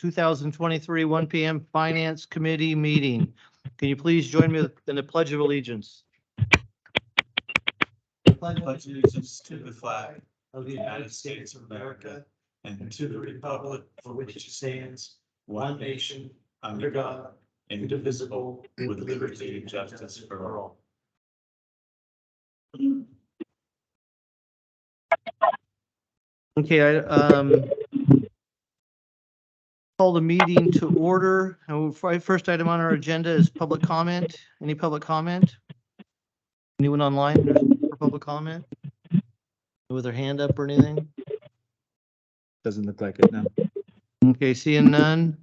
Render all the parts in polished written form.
2023, 1 p.m. Finance Committee meeting. Can you please join me in the Pledge of Allegiance? Pledge allegiance to the flag of the United States of America and to the republic for which it stands, one nation, under God, indivisible, with liberty and justice for all. Okay, call the meeting to order. And first item on our agenda is public comment. Any public comment? Anyone online for public comment? With their hand up or anything? Doesn't look like it now. Okay, seeing none.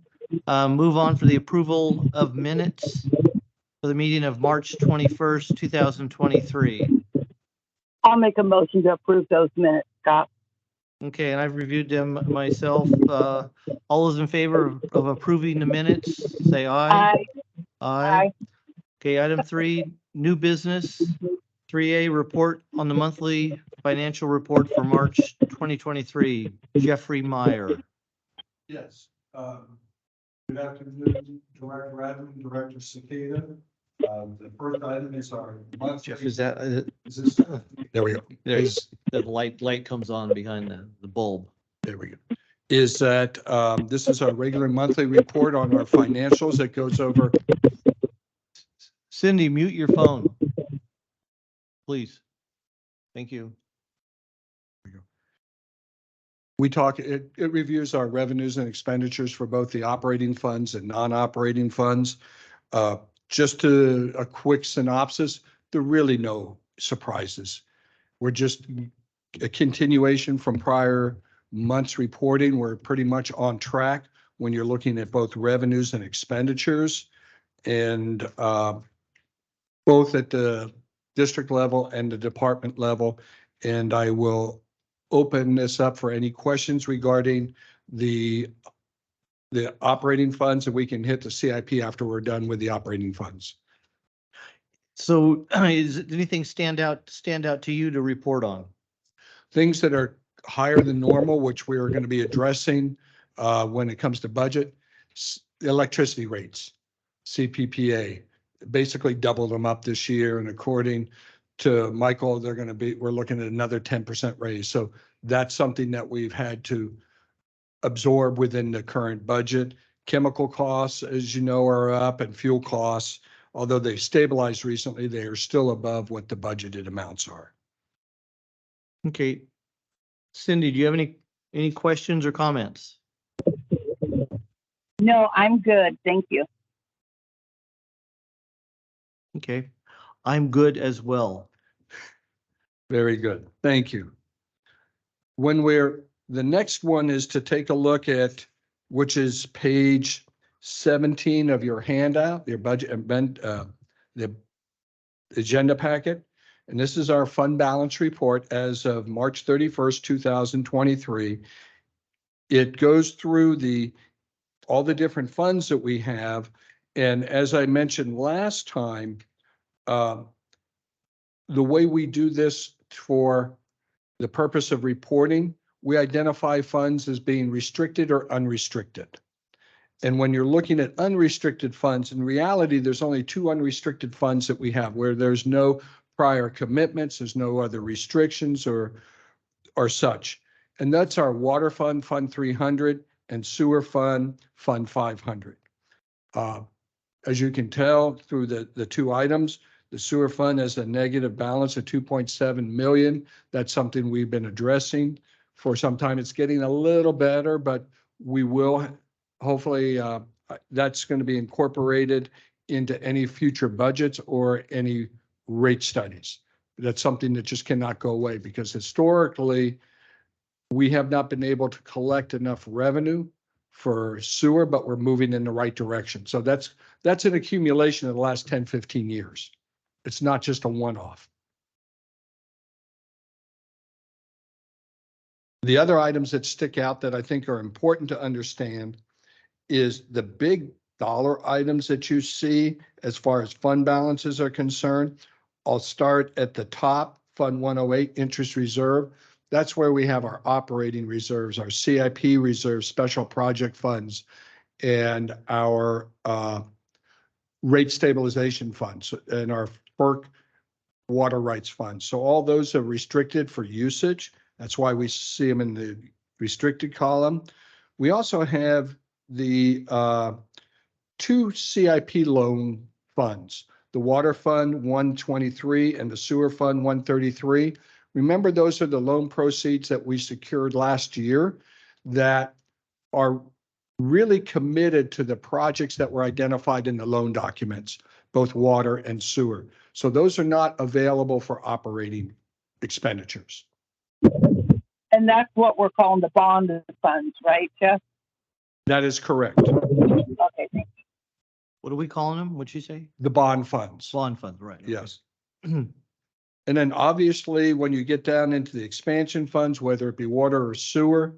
Move on for the approval of minutes for the meeting of March 21st, 2023. I'll make a motion to approve those minutes, Scott. Okay, and I've reviewed them myself. All those in favor of approving the minutes, say aye. Aye. Aye. Okay, item 3, new business. 3A, report on the monthly financial report for March 2023. Jeffrey Meyer. Yes. Good afternoon, Director Radman, Director Cicada. The first item is our monthly. Jeff, is that, Is this? There we go. there's, the light comes on behind the bulb. There we go. Is that, this is our regular monthly report on our financials that goes over. Cindy, mute your phone. Please. Thank you. We talk, it reviews our revenues and expenditures for both the operating funds and non-operating funds. Just a quick synopsis, there are really no surprises. We're just a continuation from prior months reporting. We're pretty much on track when you're looking at both revenues and expenditures, and both at the district level and the department level. And I will open this up for any questions regarding the operating funds, and we can hit the CIP after we're done with the operating funds. So is anything stand out to you to report on? Things that are higher than normal, which we are going to be addressing when it comes to budget, electricity rates, CPPA, basically doubled them up this year. And according to Michael, we're looking at another 10% raise. So that's something that we've had to absorb within the current budget. Chemical costs, as you know, are up, and fuel costs, although they've stabilized recently, they are still above what the budgeted amounts are. Okay. Cindy, do you have any questions or comments? No, I'm good. Thank you. Okay. I'm good as well. Very good. Thank you. The next one is to take a look at, which is page 17 of your handout, your budget, the agenda packet. And this is our fund balance report as of March 31st, 2023. It goes through all the different funds that we have. And as I mentioned last time, the way we do this for the purpose of reporting, we identify funds as being restricted or unrestricted. And when you're looking at unrestricted funds, in reality, there's only 2 unrestricted funds that we have where there's no prior commitments, there's no other restrictions or such. And that's our water fund, Fund 300, and sewer fund, Fund 500. As you can tell through the 2 items, the sewer fund has a negative balance of 2.7 million. That's something we've been addressing for some time. It's getting a little better, but we will hopefully, that's going to be incorporated into any future budgets or any rate studies. That's something that just cannot go away, because historically we have not been able to collect enough revenue for sewer, but we're moving in the right direction. So that's an accumulation of the last 10, 15 years. It's not just a one-off. The other items that stick out that I think are important to understand is the big dollar items that you see as far as fund balances are concerned. I'll start at the top, Fund 108, interest reserve. That's where we have our operating reserves, our CIP reserves, special project funds. and our rate stabilization funds and our FERC water rights fund. So all those are restricted for usage. That's why we see them in the restricted column. We also have the two CIP loan funds, the water fund 123 and the sewer fund 133. Remember, those are the loan proceeds that we secured last year that are really committed to the projects that were identified in the loan documents, both water and sewer. So those are not available for operating expenditures. And that's what we're calling the bond funds, right, Jeff? That is correct. Okay, thank What are we calling them? What'd you say? The bond funds. Bond funds, right. okay. Yes. And then obviously, when you get down into the expansion funds, whether it be water or sewer,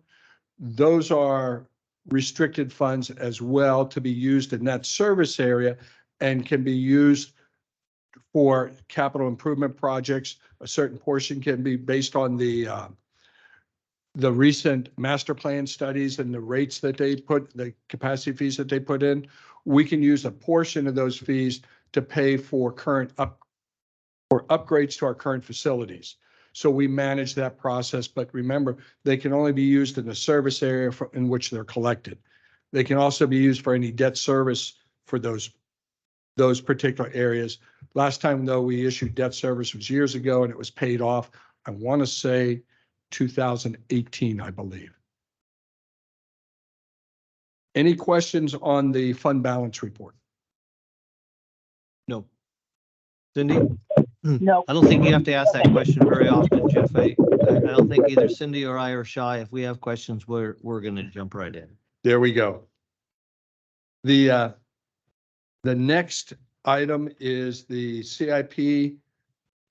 those are restricted funds as well to be used in that service area and can be used for capital improvement projects. A certain portion can be based on the recent master plan studies and the rates that they put, the capacity fees that they put in. We can use a portion of those fees to pay for upgrades to our current facilities. So we manage that process, but remember, they can only be used in the service area in which they're collected. They can also be used for any debt service for those particular areas. Last time, though, we issued debt service was years ago and it was paid off. I want to say 2018, I believe. Any questions on the fund balance report? No. Cindy? you. No, I don't think you have to ask that question very often, Jeff. I don't think either Cindy or I are shy. If we have questions, we're going to jump right in. There we go. The next item is the CIP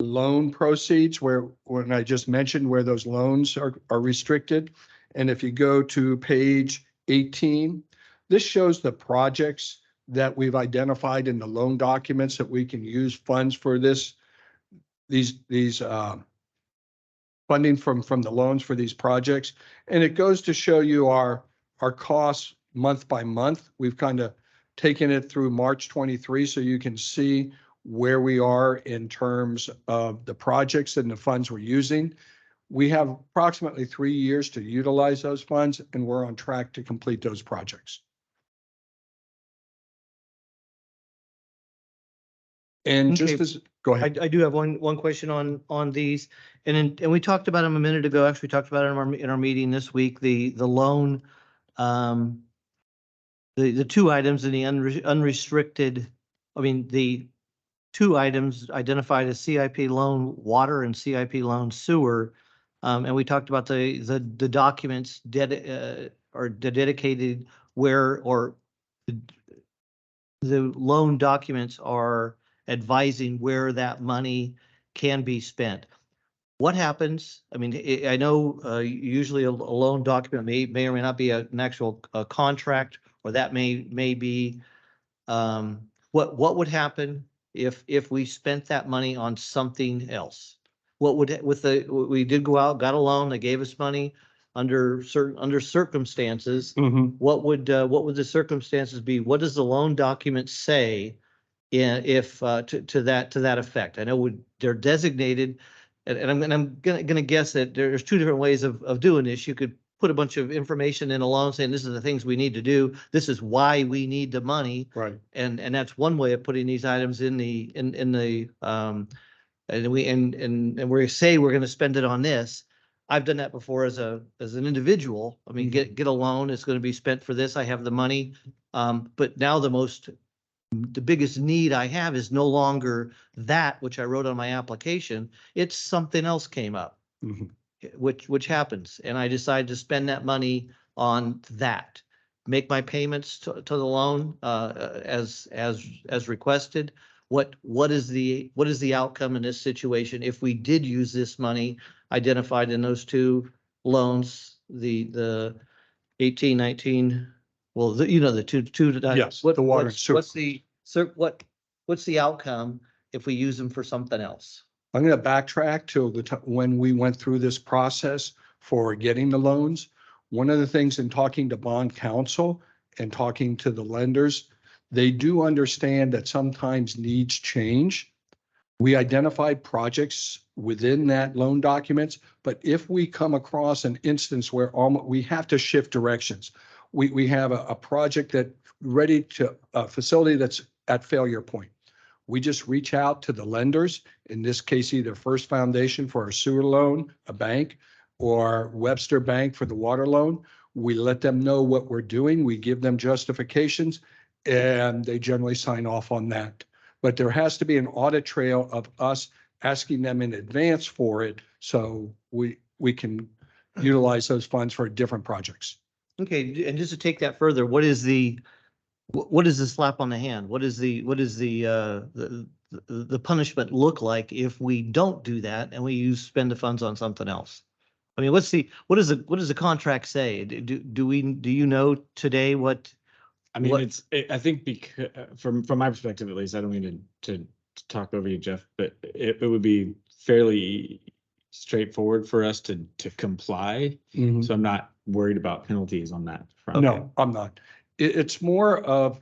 loan proceeds, where when I just mentioned where those loans are restricted. And if you go to page 18, this shows the projects that we've identified in the loan documents that we can use funds for these funding from the loans for these projects. And it goes to show you our costs month by month. We've kind of taken it through March 23, so you can see where we are in terms of the projects and the funds we're using. We have approximately 3 years to utilize those funds, and we're on track to complete those projects. And just Okay. as, go ahead. I do have one question on these, and we talked about them a minute ago. Actually, we talked about it in our meeting this week. The loan, the two items in the unrestricted. I mean, the two items identified as CIP loan water and CIP loan sewer, and we talked about the documents dedicated where or the loan documents are advising where that money can be spent. What happens? I mean, I know usually a loan document may or may not be an actual contract, or that may be what would happen if we spent that money on something else? What would we did go out, got a loan, they gave us money under circumstances. Mhm. What would the circumstances be? What does the loan document say if to that effect? I know they're designated, and I'm gonna guess that there's two different ways of doing this. You could put a bunch of information in a loan saying this is the things we need to do. This is why we need the money. Right. And that's one way of putting these items in the and we say we're going to spend it on this. I've done that before as an individual. I mean, get a loan. It's going to be spent for this. I have the money. But now the biggest need I have is no longer that which I wrote on my application. It's something else came up, Mhm. which happens, and I decide to spend that money on that. Make my payments to the loan as requested. What is the outcome in this situation if we did use this money identified in those two loans, the 18, 19, well, the two. Yes, the water and sewer. What's the outcome if we use them for something else? I'm going to backtrack to when we went through this process for getting the loans. One of the things in talking to bond counsel and talking to the lenders, they do understand that sometimes needs change. We identified projects within that loan documents, but if we come across an instance where we have to shift directions, we have a project that ready to, a facility that's at failure point. We just reach out to the lenders, in this case, either First Foundation for our sewer loan, a bank, or Webster Bank for the water loan. We let them know what we're doing. We give them justifications, and they generally sign off on that. But there has to be an audit trail of us asking them in advance for it, so we can utilize those funds for different projects. Okay, and just to take that further, what is the slap on the hand? What is the punishment look like if we don't do that and we spend the funds on something else? I mean, what does the contract say? Do you know today what? I mean, What- I think because from my perspective, at least, I don't mean to talk over you, Jeff, but it would be fairly straightforward for us to comply. So I'm not worried about penalties on that front. No, I'm not. It's more of,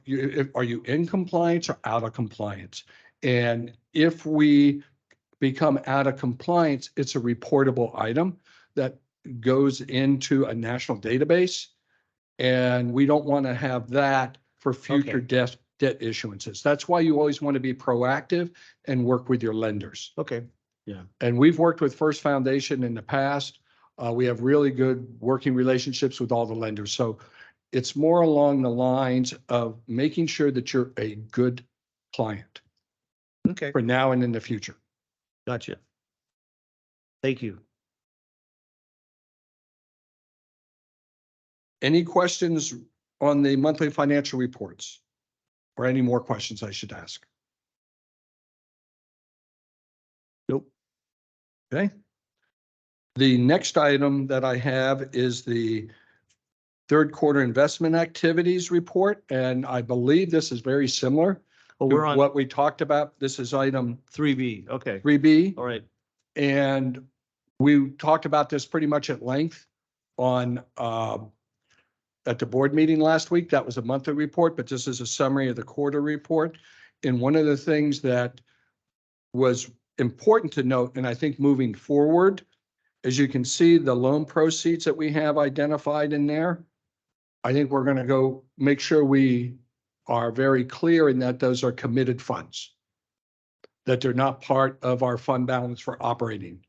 are you in compliance or out of compliance? And if we become out of compliance, it's a reportable item that goes into a national database. And we don't want to have that for future Okay. debt issuances. That's why you always want to be proactive and work with your lenders. Okay, And we've worked with First Foundation in the past. We have really good working relationships with all the lenders. So it's more along the lines of making sure that you're a good client okay, for now and in the future. gotcha. Thank you. Any questions on the monthly financial reports? Or any more questions I should ask? Nope. Okay. The next item that I have is the third quarter investment activities report, and I believe this is very similar Oh, to we're on what we talked about. This is item 3B. Okay, 3B. all right. And we talked about this pretty much at length on at the board meeting last week. That was a monthly report, but this is a summary of the quarter report. And one of the things that was important to note, and I think moving forward, as you can see, the loan proceeds that we have identified in there, I think we're going to go make sure we are very clear in that those are committed funds, that they're not part of our fund balance for operating.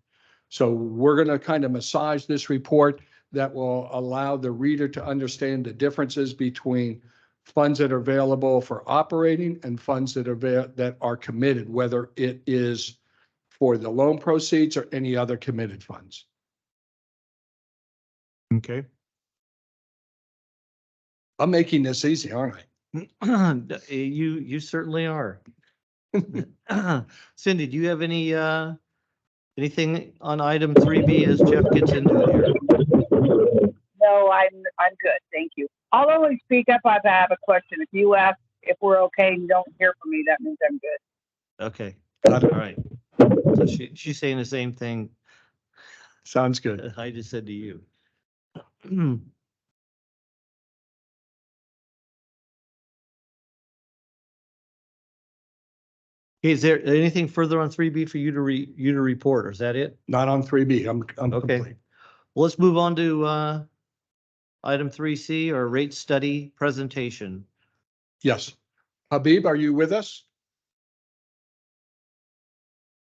So we're going to kind of massage this report that will allow the reader to understand the differences between funds that are available for operating and funds that are committed, whether it is for the loan proceeds or any other committed funds. Okay. I'm making this easy, aren't I? You certainly are. Cindy, do you have anything on item 3B as Jeff gets into it here? No, I'm good. Thank you. I'll only speak up if I have a question. If you ask if we're okay and you don't hear from me, that means I'm good. Okay, Got all it. right. So she's saying the same thing Sounds good. that I just said to you. Okay, is there anything further on 3B for you to report, or is that it? Not on 3B. I'm Okay. complete. Well, let's move on to item 3C, or rate study presentation. Yes. Habib, are you with us?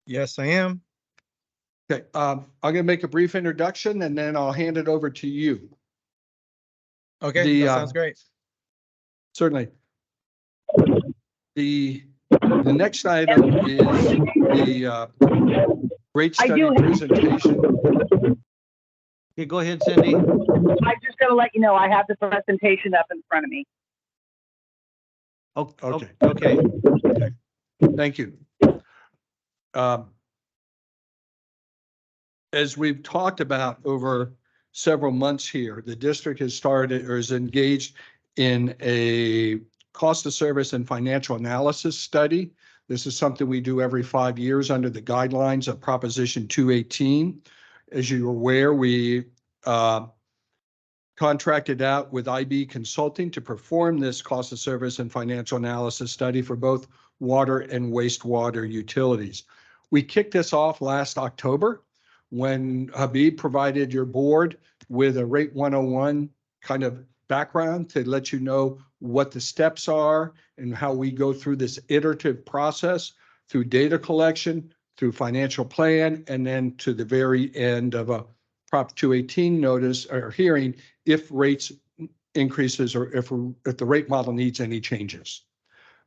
Yes, I am. Okay, I'm going to make a brief introduction and then I'll hand it over to you. Okay, The, that sounds great. Certainly. The next item is the rate I study do- presentation. Okay, go ahead, Cindy. I'm just going to let you know I have the presentation up in front of me. Oh, Okay. okay. Thank you. As we've talked about over several months here, the district has started or is engaged in a cost of service and financial analysis study. This is something we do every 5 years under the guidelines of Proposition 218. As you're aware, we come contracted out with IB Consulting to perform this cost of service and financial analysis study for both water and wastewater utilities. We kicked this off last October when Habib provided your board with a Rate 101 kind of background to let you know what the steps are and how we go through this iterative process through data collection, through financial plan, and then to the very end of a Prop 218 notice or hearing if rates increases or if the rate model needs any changes.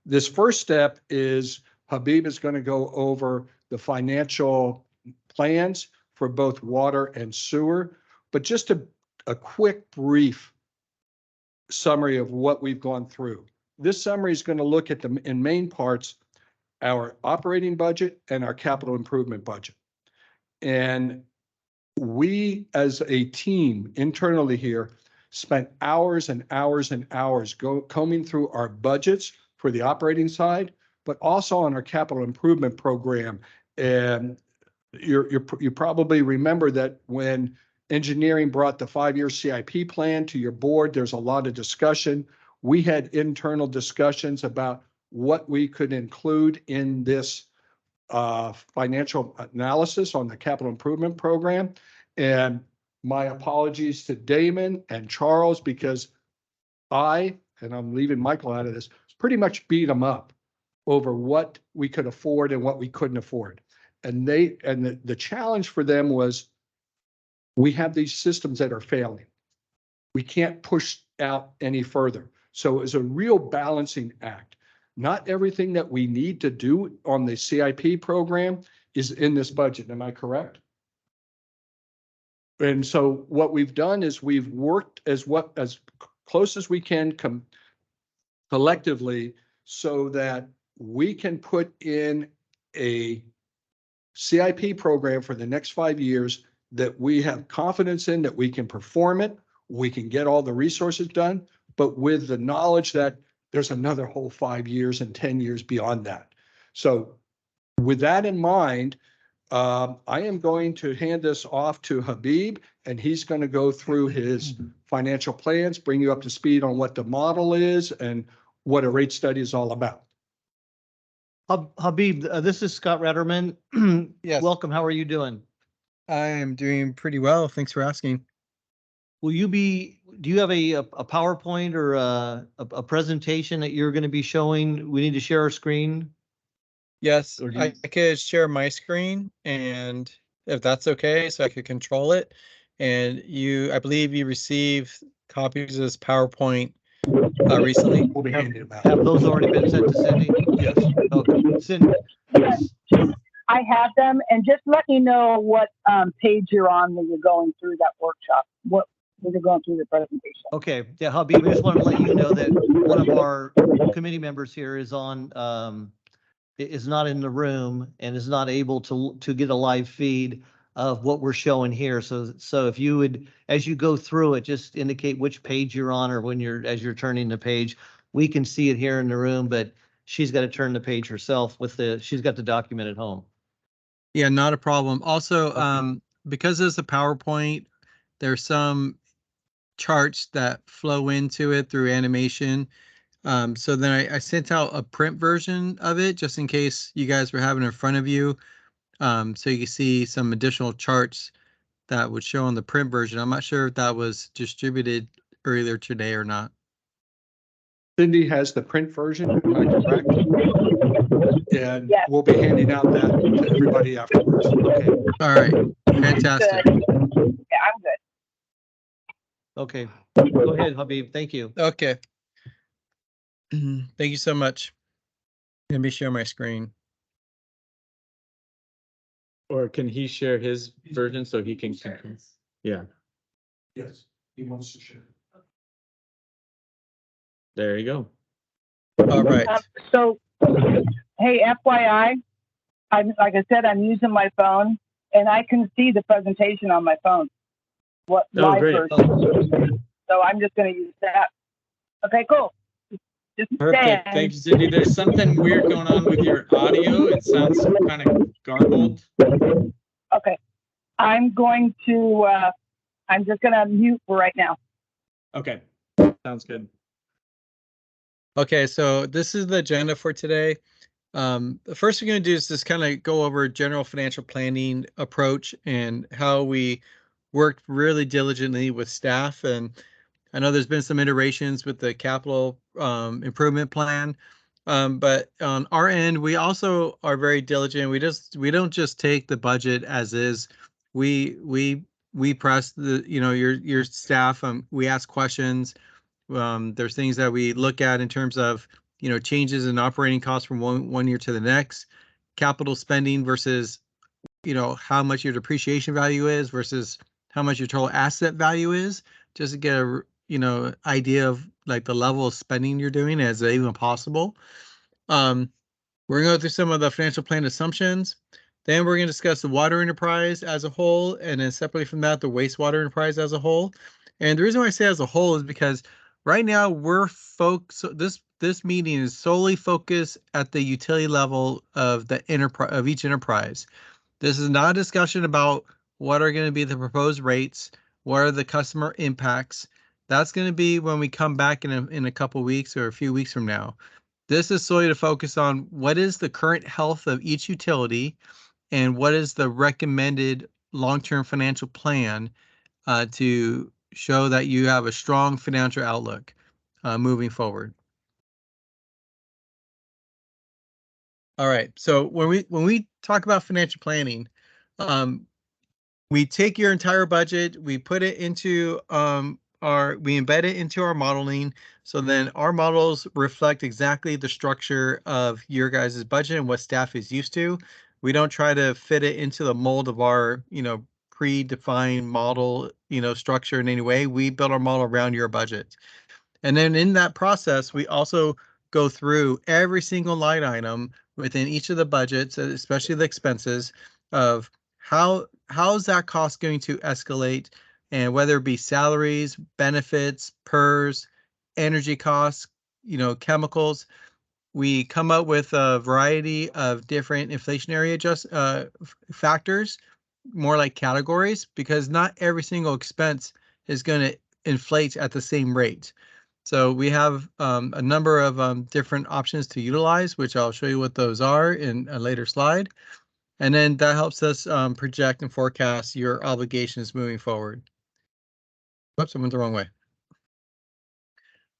This first step is Habib is going to go over the financial plans for both water and sewer, but just a quick brief summary of what we've gone through. This summary is going to look at the in main parts, our operating budget and our capital improvement budget. And we as a team internally here spent hours and hours and hours combing through our budgets for the operating side, but also on our capital improvement program. And you probably remember that when engineering brought the 5-year CIP plan to your board, there's a lot of discussion. We had internal discussions about what we could include in this financial analysis on the capital improvement program. And my apologies to Damon and Charles, because and I'm leaving Michael out of this, pretty much beat them up over what we could afford and what we couldn't afford. And the challenge for them was, we have these systems that are failing. We can't push out any further. So it's a real balancing act. Not everything that we need to do on the CIP program is in this budget. Am I correct? And so what we've done is we've worked as close as we can collectively so that we can put in a CIP program for the next 5 years that we have confidence in, that we can perform it, we can get all the resources done, but with the knowledge that there's another whole 5 years and 10 years beyond that. So with that in mind, I am going to hand this off to Habib, and he's going to go through his financial plans, bring you up to speed on what the model is and what a rate study is all about. Habib, this is Scott Retterman. Yes. Welcome. How are you doing? I am doing pretty well. Thanks for asking. Do you have a PowerPoint or a presentation that you're going to be showing? We need to share our screen. Yes, Or do I you- could share my screen, and if that's okay, so I could control it. And I believe you received copies of this PowerPoint recently. We'll be handing them out. Have those already been sent to Cindy? Yes. Okay. Cindy, I have them, and just let me know what page you're on when you're going through that workshop, when you're going through the presentation. okay. Yeah, Habib, I just wanted to let you know that one of our committee members here is not in the room and is not able to get a live feed of what we're showing here. So if you would, as you go through it, just indicate which page you're on, or as you're turning the page. We can see it here in the room, but she's got to turn the page herself she's got the document at home. Yeah, not a problem. Also, because it's a PowerPoint, there's some charts that flow into it through animation. So then I sent out a print version of it just in case you guys were having it in front of you. So you can see some additional charts that would show on the print version. I'm not sure if that was distributed earlier today or not. Cindy has the print version, am I correct? And Yes. we'll be handing out that to everybody afterwards. Okay. All right, fantastic. Good. Yeah, I'm good. Okay. Go ahead, Habib. Thank you. Okay. Thank you so much. Let me share my screen. Or can he share his version so he can? Yeah, Yes, he wants to share. there you go. All right. So, hey, FYI, like I said, I'm using my phone, and I can see the presentation on my phone. What Oh, my great. version. So I'm just going to use that. Okay, cool. Just Perfect. saying. Thanks, Cindy. There's something weird going on with your audio. It sounds kind of garbled. Okay, I'm just going to mute for right now. Okay, sounds good. Okay, so this is the agenda for today. The first we're going to do is just kind of go over general financial planning approach and how we worked really diligently with staff. And I know there's been some iterations with the capital improvement plan. But on our end, we also are very diligent. We don't just take the budget as is. We press the, your staff. We ask questions. There's things that we look at in terms of, changes in operating costs from one year to the next, capital spending versus, how much your depreciation value is versus how much your total asset value is, just to get a, idea of like the level of spending you're doing, is it even possible? We're going to go through some of the financial plan assumptions. Then we're going to discuss the water enterprise as a whole, and then separately from that, the wastewater enterprise as a whole. And the reason why I say as a whole is because right now we're folks. This meeting is solely focused at the utility level of the enterprise of each enterprise. This is not a discussion about what are going to be the proposed rates, what are the customer impacts. That's going to be when we come back in a couple weeks or a few weeks from now. This is solely to focus on what is the current health of each utility and what is the recommended long-term financial plan to show that you have a strong financial outlook moving forward. All right. So when we talk about financial planning, we take your entire budget, we put it into we embed it into our modeling. So then our models reflect exactly the structure of your guys' budget and what staff is used to. We don't try to fit it into the mold of our, predefined model, structure in any way. We build our model around your budget. And then in that process, we also go through every single line item within each of the budgets, especially the expenses, of how's that cost going to escalate, and whether it be salaries, benefits, PERS, energy costs, chemicals. We come up with a variety of different inflationary factors, more like categories, because not every single expense is going to inflate at the same rate. So we have a number of different options to utilize, which I'll show you what those are in a later slide. And then that helps us project and forecast your obligations moving forward. Whoops, I went the wrong way.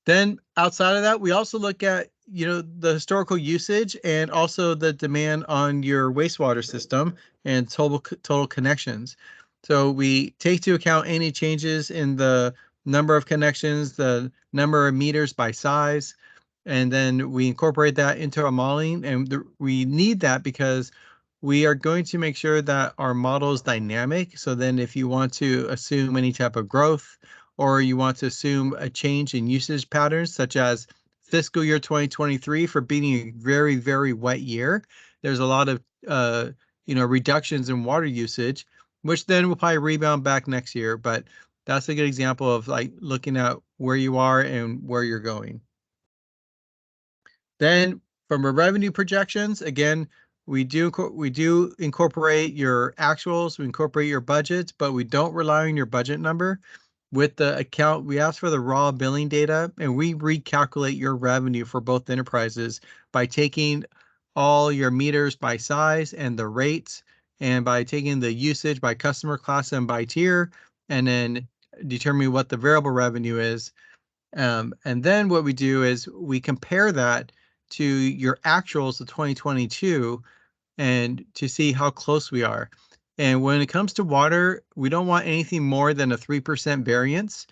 Then outside of that, we also look at, the historical usage and also the demand on your wastewater system and total connections. So we take into account any changes in the number of connections, the number of meters by size, and then we incorporate that into our modeling. And we need that because we are going to make sure that our model is dynamic. So then if you want to assume any type of growth, or you want to assume a change in usage patterns, such as fiscal year 2023 for being a very, very wet year, there's a lot of reductions in water usage, which then will probably rebound back next year. But that's a good example of like looking at where you are and where you're going. Then from our revenue projections, again, we do incorporate your actuals, we incorporate your budgets, but we don't rely on your budget number. With the account, we ask for the raw billing data, and we recalculate your revenue for both enterprises by taking all your meters by size and the rates, and by taking the usage by customer class and by tier, and then determining what the variable revenue is. And then what we do is we compare that to your actuals of 2022 and to see how close we are. And when it comes to water, we don't want anything more than a 3% variance.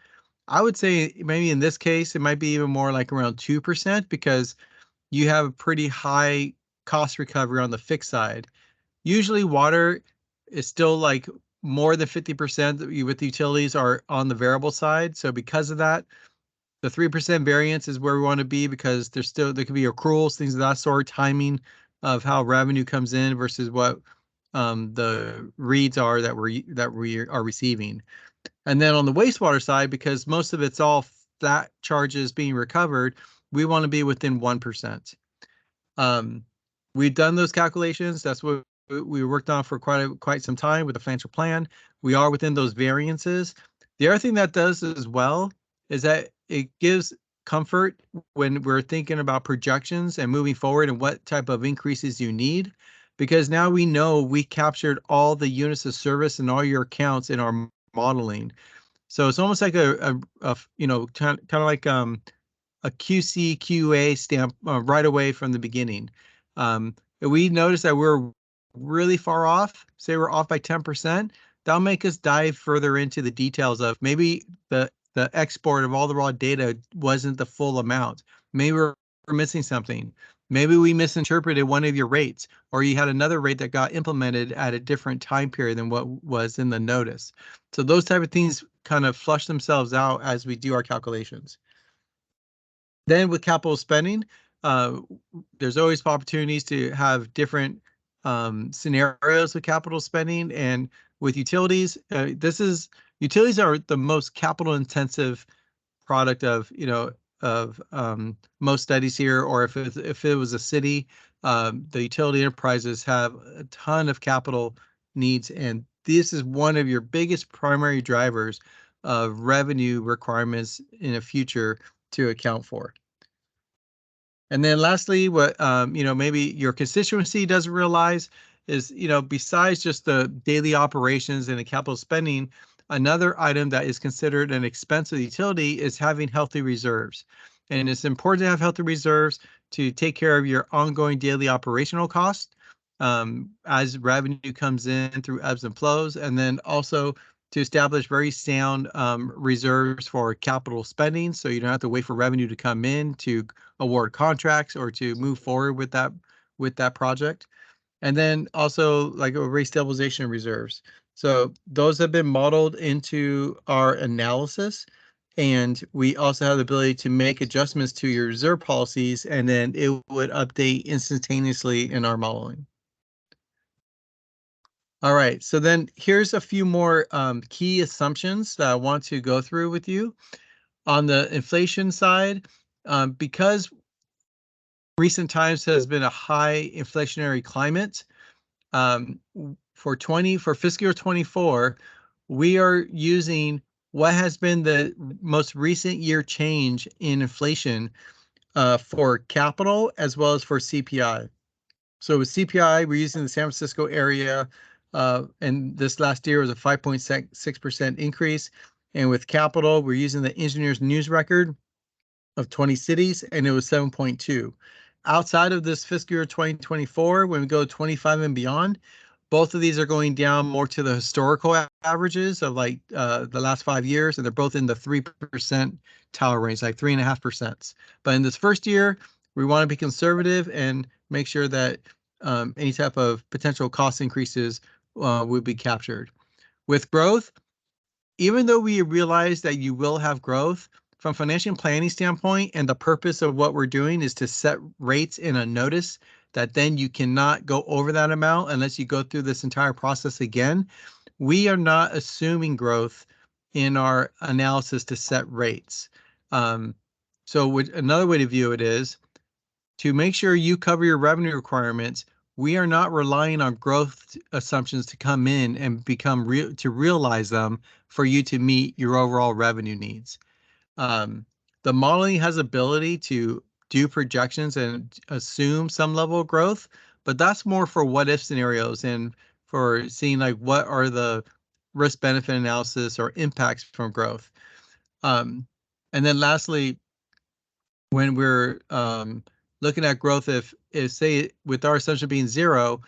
I would say maybe in this case, it might be even more like around 2% because you have a pretty high cost recovery on the fixed side. Usually water is still like more than 50% with the utilities are on the variable side. So because of that, the 3% variance is where we want to be, because there could be accruals, things of that sort, timing of how revenue comes in versus what the reads are that we are receiving. And then on the wastewater side, because most of it's all flat charges being recovered, we want to be within 1%. We've done those calculations. That's what we worked on for quite some time with the financial plan. We are within those variances. The other thing that does as well is that it gives comfort when we're thinking about projections and moving forward and what type of increases you need, because now we know we captured all the units of service and all your accounts in our modeling. So it's almost like a you know, kind of like a QC QA stamp right away from the beginning. We notice that we're really far off, say we're off by 10%, that'll make us dive further into the details of maybe the export of all the raw data wasn't the full amount. Maybe we're missing something. Maybe we misinterpreted one of your rates, or you had another rate that got implemented at a different time period than what was in the notice. So those type of things kind of flush themselves out as we do our calculations. Then with capital spending, there's always opportunities to have different scenarios with capital spending, and with utilities, utilities are the most capital intensive product of, you know, of most studies here, or if it was a city, the utility enterprises have a ton of capital needs, and this is one of your biggest primary drivers of revenue requirements in the future to account for. And then lastly, what you know, maybe your constituency doesn't realize is, you know, besides just the daily operations and the capital spending, another item that is considered an expense of the utility is having healthy reserves. And it's important to have healthy reserves to take care of your ongoing daily operational costs as revenue comes in through ebbs and flows, and then also to establish very sound reserves for capital spending, so you don't have to wait for revenue to come in to award contracts or to move forward with that project. And then also like a rate stabilization reserves. So those have been modeled into our analysis, and we also have the ability to make adjustments to your reserve policies, and then it would update instantaneously in our modeling. All right, so then here's a few more key assumptions that I want to go through with you. On the inflation side, because recent times has been a high inflationary climate, for fiscal year 24, we are using what has been the most recent year change in inflation for capital as well as for CPI. So with CPI, we're using the San Francisco area, and this last year was a 5.6% increase. And with capital, we're using the Engineers News Record of 20 cities, and it was 7.2. Outside of this fiscal year 2024, when we go 25 and beyond, both of these are going down more to the historical averages of like the last 5 years, and they're both in the 3% tower range, like 3.5%. But in this first year, we want to be conservative and make sure that any type of potential cost increases will be captured. With growth, even though we realize that you will have growth, from financial planning standpoint, and the purpose of what we're doing is to set rates in a notice that then you cannot go over that amount unless you go through this entire process again, we are not assuming growth in our analysis to set rates. So another way to view it is to make sure you cover your revenue requirements. We are not relying on growth assumptions to come in and become real to realize them for you to meet your overall revenue needs. The modeling has ability to do projections and assume some level of growth, but that's more for what if scenarios and for seeing like what are the risk benefit analysis or impacts from growth. And then lastly, when we're looking at growth, if say with our assumption being 0,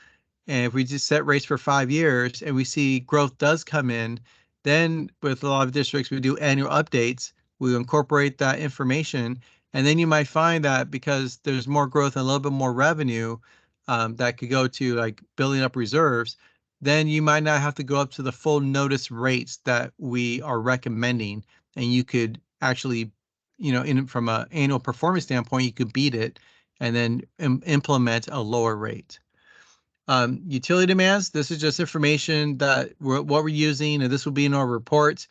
and if we just set rates for 5 years and we see growth does come in, then with a lot of districts, we do annual updates. We incorporate that information, and then you might find that because there's more growth and a little bit more revenue that could go to like building up reserves, then you might not have to go up to the full notice rates that we are recommending, and you could actually, you know, from an annual performance standpoint, you could beat it and then implement a lower rate. Utility demands, this is just information that what we're using, and this will be in our reports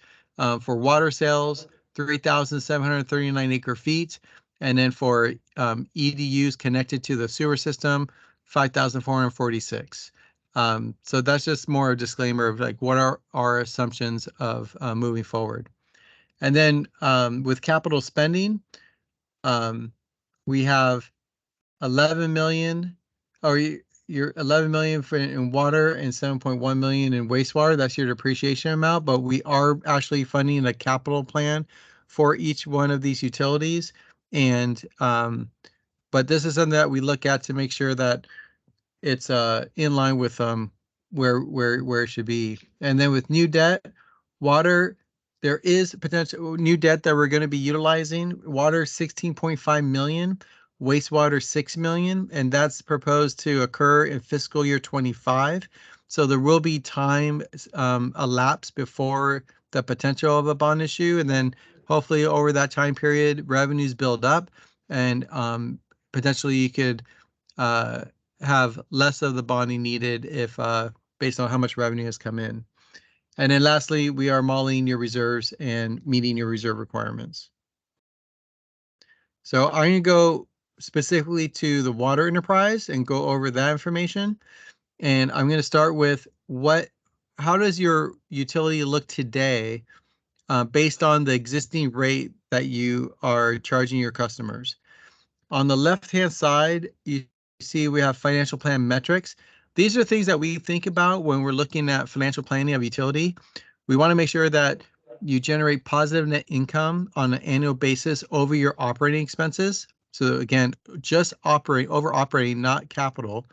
for water sales, 3,739 acre feet. And then for EDUs connected to the sewer system, 5,446. So that's just more a disclaimer of like what are our assumptions of moving forward. And then with capital spending, we have 11 million, or you're 11 million in water and 7.1 million in wastewater. That's your depreciation amount, but we are actually funding a capital plan for each one of these utilities. And but this is something that we look at to make sure that it's in line with where it should be. And then with new debt, water, there is potential new debt that we're going to be utilizing. Water 16.5 million, wastewater 6 million, and that's proposed to occur in fiscal year 25. So there will be time elapsed before the potential of a bond issue, and then hopefully over that time period, revenues build up, and potentially you could have less of the bonding needed if based on how much revenue has come in. And then lastly, we are modeling your reserves and meeting your reserve requirements. So I'm going to go specifically to the water enterprise and go over that information. And I'm going to start with how does your utility look today based on the existing rate that you are charging your customers. On the left-hand side, you see we have financial plan metrics. These are things that we think about when we're looking at financial planning of utility. We want to make sure that you generate positive net income on an annual basis over your operating expenses. So again, just over operating, not capital.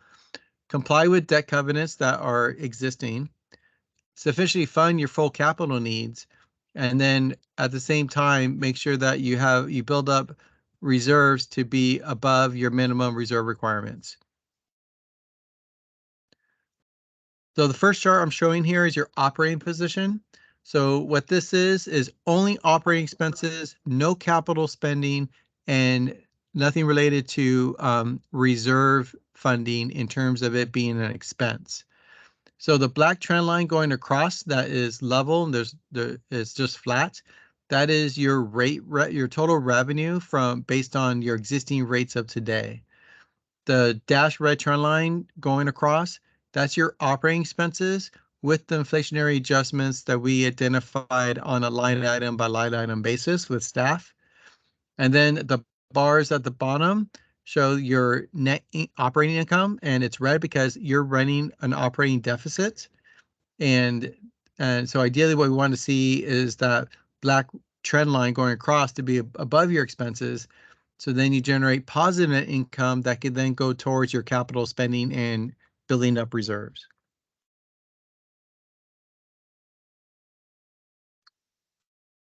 Comply with debt covenants that are existing. Sufficiently fund your full capital needs. And then at the same time, make sure that you build up reserves to be above your minimum reserve requirements. So the first chart I'm showing here is your operating position. So what this is only operating expenses, no capital spending, and nothing related to reserve funding in terms of it being an expense. So the black trend line going across, that is level, and it's just flat. That is your your total revenue based on your existing rates of today. The dash red trend line going across, that's your operating expenses with the inflationary adjustments that we identified on a line item by line item basis with staff. And then the bars at the bottom show your net operating income, and it's red because you're running an operating deficit. And so ideally what we want to see is that black trend line going across to be above your expenses. So then you generate positive net income that could then go towards your capital spending and building up reserves.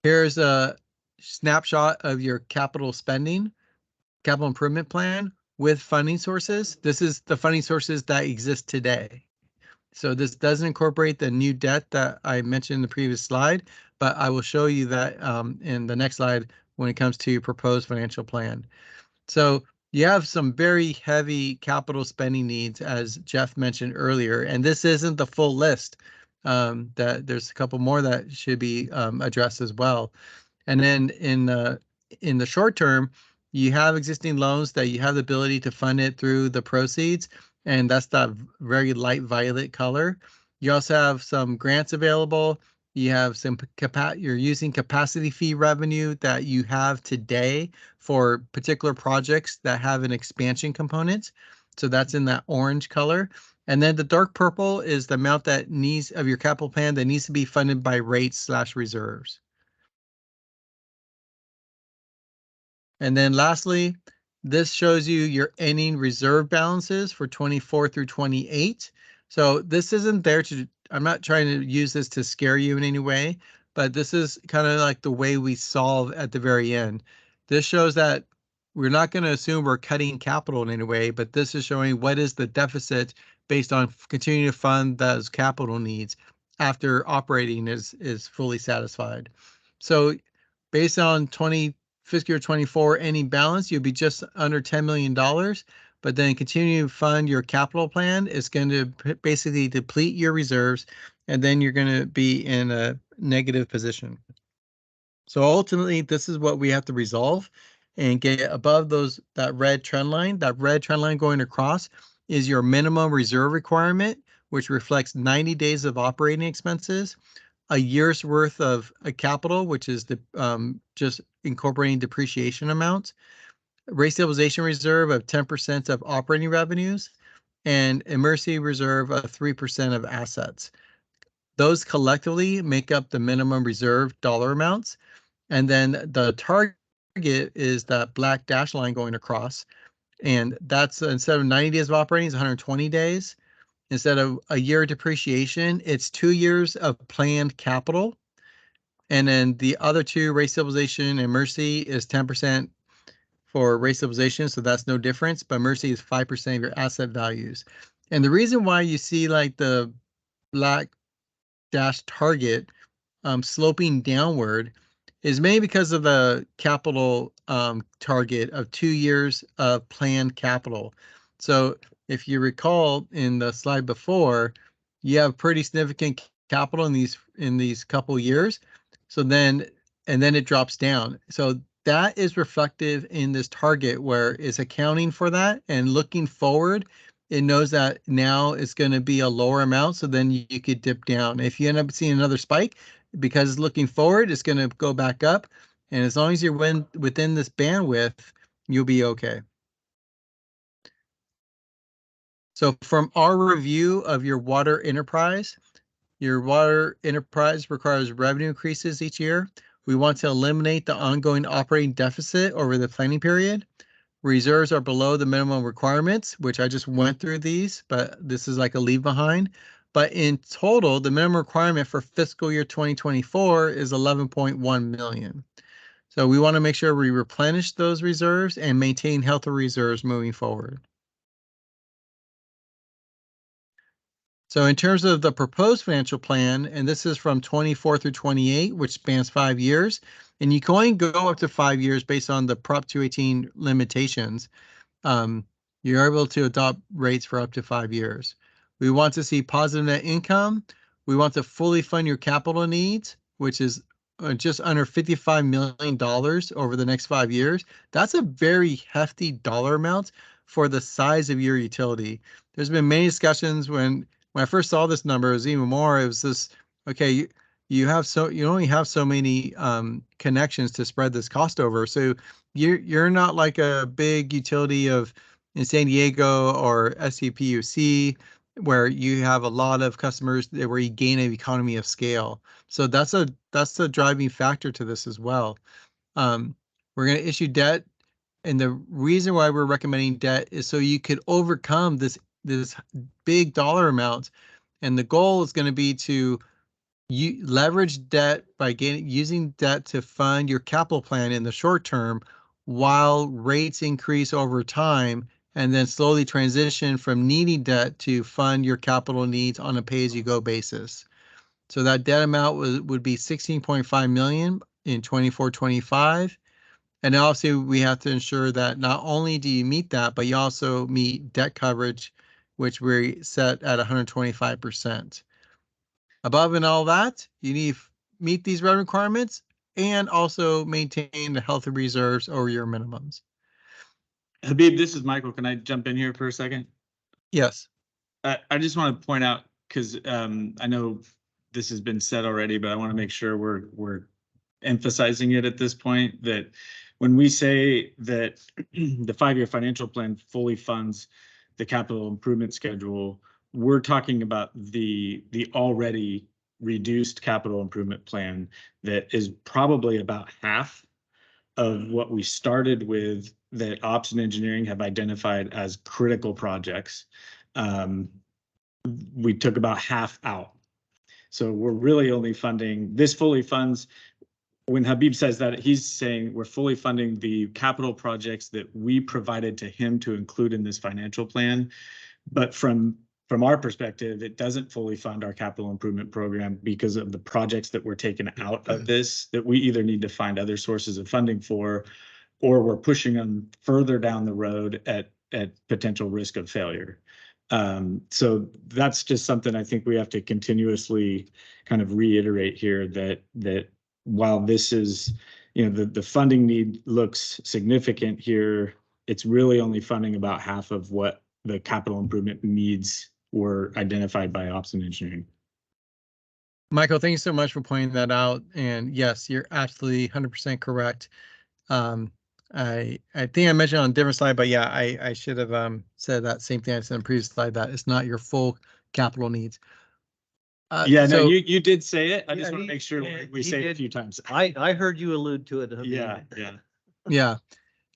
Here's a snapshot of your capital spending, capital improvement plan with funding sources. This is the funding sources that exist today. So this doesn't incorporate the new debt that I mentioned in the previous slide, but I will show you that in the next slide when it comes to proposed financial plan. So you have some very heavy capital spending needs, as Jeff mentioned earlier, and this isn't the full list. That there's a couple more that should be addressed as well. And then in the short term, you have existing loans that you have the ability to fund it through the proceeds, and that's that very light violet color. You also have some grants available. You have some you're using capacity fee revenue that you have today for particular projects that have an expansion component. So that's in that orange color. And then the dark purple is the amount that needs of your capital plan that needs to be funded by rates/reserves. And then lastly, this shows you your ending reserve balances for 24 through 28. So this isn't there I'm not trying to use this to scare you in any way, but this is kind of like the way we solve at the very end. This shows that we're not going to assume we're cutting capital in any way, but this is showing what is the deficit based on continuing to fund those capital needs after operating is fully satisfied. So based on fiscal year 24 ending balance, you'll be just under $10 million, but then continuing to fund your capital plan is going to basically deplete your reserves, and then you're going to be in a negative position. So ultimately, this is what we have to resolve and get above that red trend line. That red trend line going across is your minimum reserve requirement, which reflects 90 days of operating expenses. a year's worth of capital, which is the just incorporating depreciation amounts, rate stabilization reserve of 10% of operating revenues, and emergency reserve of 3% of assets. Those collectively make up the minimum reserve dollar amounts. And then the target is that black dash line going across. And that's instead of 90 days of operating, it's 120 days. Instead of a year of depreciation, it's 2 years of planned capital. And then the other two, rate stabilization and emergency, is 10% for rate stabilization, so that's no difference, but emergency is 5% of your asset values. And the reason why you see like the black dash target sloping downward is mainly because of the capital target of 2 years of planned capital. So if you recall in the slide before, you have pretty significant capital in these couple years. So then it drops down. So that is reflective in this target where it's accounting for that, and looking forward, it knows that now it's going to be a lower amount. So then you could dip down. If you end up seeing another spike, because looking forward, it's going to go back up. And as long as you're within this bandwidth, you'll be okay. So from our review of your water enterprise requires revenue increases each year. We want to eliminate the ongoing operating deficit over the planning period. Reserves are below the minimum requirements, which I just went through these, but this is like a leave behind. But in total, the minimum requirement for fiscal year 2024 is 11.1 million. So we want to make sure we replenish those reserves and maintain healthy reserves moving forward. So in terms of the proposed financial plan, and this is from 24 through 28, which spans 5 years, and you can only go up to 5 years based on the Prop 218 limitations. You're able to adopt rates for up to 5 years. We want to see positive net income. We want to fully fund your capital needs, which is just under $55 million over the next 5 years. That's a very hefty dollar amount for the size of your utility. There's been many discussions when I first saw this number, it was even more. It was this, okay, you only have so many connections to spread this cost over. So you're not like a big utility in San Diego or SCPUC where you have a lot of customers where you gain an economy of scale. So that's the driving factor to this as well. We're going to issue debt, and the reason why we're recommending debt is so you could overcome this big dollar amount, and the goal is going to be to leverage debt by using debt to fund your capital plan in the short term while rates increase over time, and then slowly transition from needing debt to fund your capital needs on a pay-as-you-go basis. So that debt amount would be 16.5 million in 24-25. And also we have to ensure that not only do you meet that, but you also meet debt coverage, which we set at 125%. Above and all that, you need to meet these revenue requirements and also maintain the healthy reserves over your minimums. Habib, this is Michael. Can I jump in here for a second? Yes. I just want to point out, because I know this has been said already, but I want to make sure we're emphasizing it at this point, that when we say that the 5-year financial plan fully funds the capital improvement schedule, we're talking about the already reduced capital improvement plan that is probably about half of what we started with, that Ops and Engineering have identified as critical projects. We took about half out. So we're really only funding, this fully funds, when Habib says that, he's saying we're fully funding the capital projects that we provided to him to include in this financial plan. But from our perspective, it doesn't fully fund our capital improvement program because of the projects that were taken out of this, that we either need to find other sources of funding for, or we're pushing them further down the road at potential risk of failure. So that's just something I think we have to continuously kind of reiterate here, that while this is, the funding need looks significant here, it's really only funding about half of what the capital improvement needs were identified by Ops and Engineering. Michael, thank you so much for pointing that out. And yes, you're absolutely 100% correct. I think I mentioned on a different slide, but yeah, I should have said that same thing I said in the previous slide, that it's not your full capital needs. Yeah, no, so you did say it. I Yeah, just want to make sure we he say it a did. few times. I heard you allude to it. Javier. Yeah. yeah.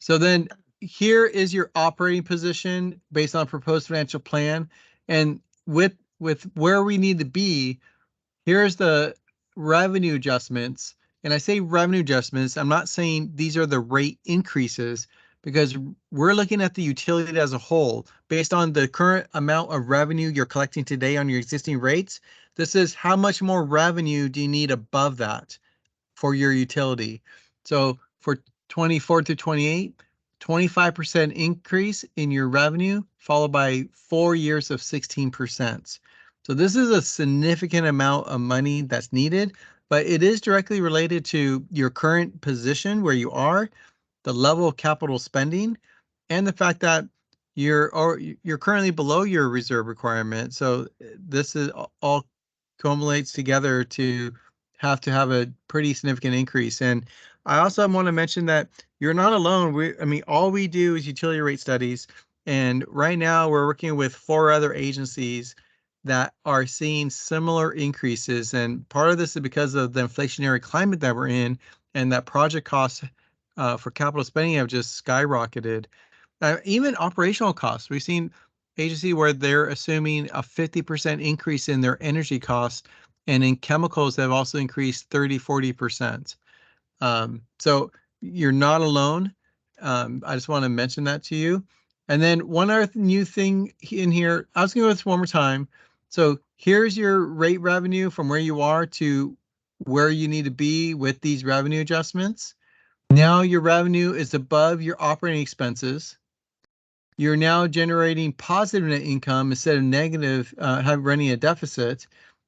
So then here is your operating position based on proposed financial plan. And with where we need to be, here's the revenue adjustments. And I say revenue adjustments, I'm not saying these are the rate increases, because we're looking at the utility as a whole based on the current amount of revenue you're collecting today on your existing rates. This is how much more revenue do you need above that for your utility. So for 24 through 28, 25% increase in your revenue, followed by 4 years of 16%. So this is a significant amount of money that's needed, but it is directly related to your current position where you are, the level of capital spending, and the fact that you're currently below your reserve requirement. So this is all accumulates together to have a pretty significant increase. And I also want to mention that you're not alone. I mean, all we do is utility rate studies. And right now we're working with 4 other agencies that are seeing similar increases. And part of this is because of the inflationary climate that we're in, and that project costs for capital spending have just skyrocketed. Even operational costs. We've seen agency where they're assuming a 50% increase in their energy costs, and in chemicals they've also increased 30-40%. So you're not alone. I just want to mention that to you. And then one other new thing in here, I was going to go this one more time. So here's your rate revenue from where you are to where you need to be with these revenue adjustments. Now your revenue is above your operating expenses. You're now generating positive net income instead of negative, running a deficit.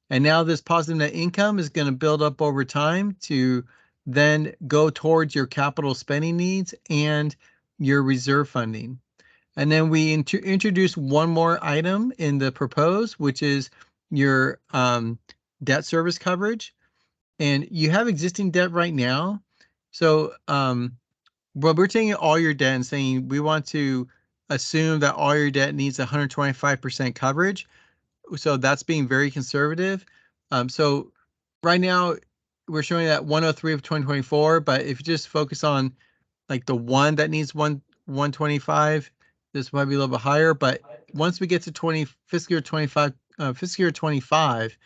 And now this positive net income is going to build up over time to then go towards your capital spending needs and your reserve funding. And then we introduce one more item in the proposed, which is your debt service coverage. And you have existing debt right now. So, but we're taking all your debt and saying we want to assume that all your debt needs 125% coverage. So that's being very conservative. So right now we're showing that 103 of 2024, but if you just focus on like the one that needs 125, this might be a little bit higher. But once we get to fiscal year 25,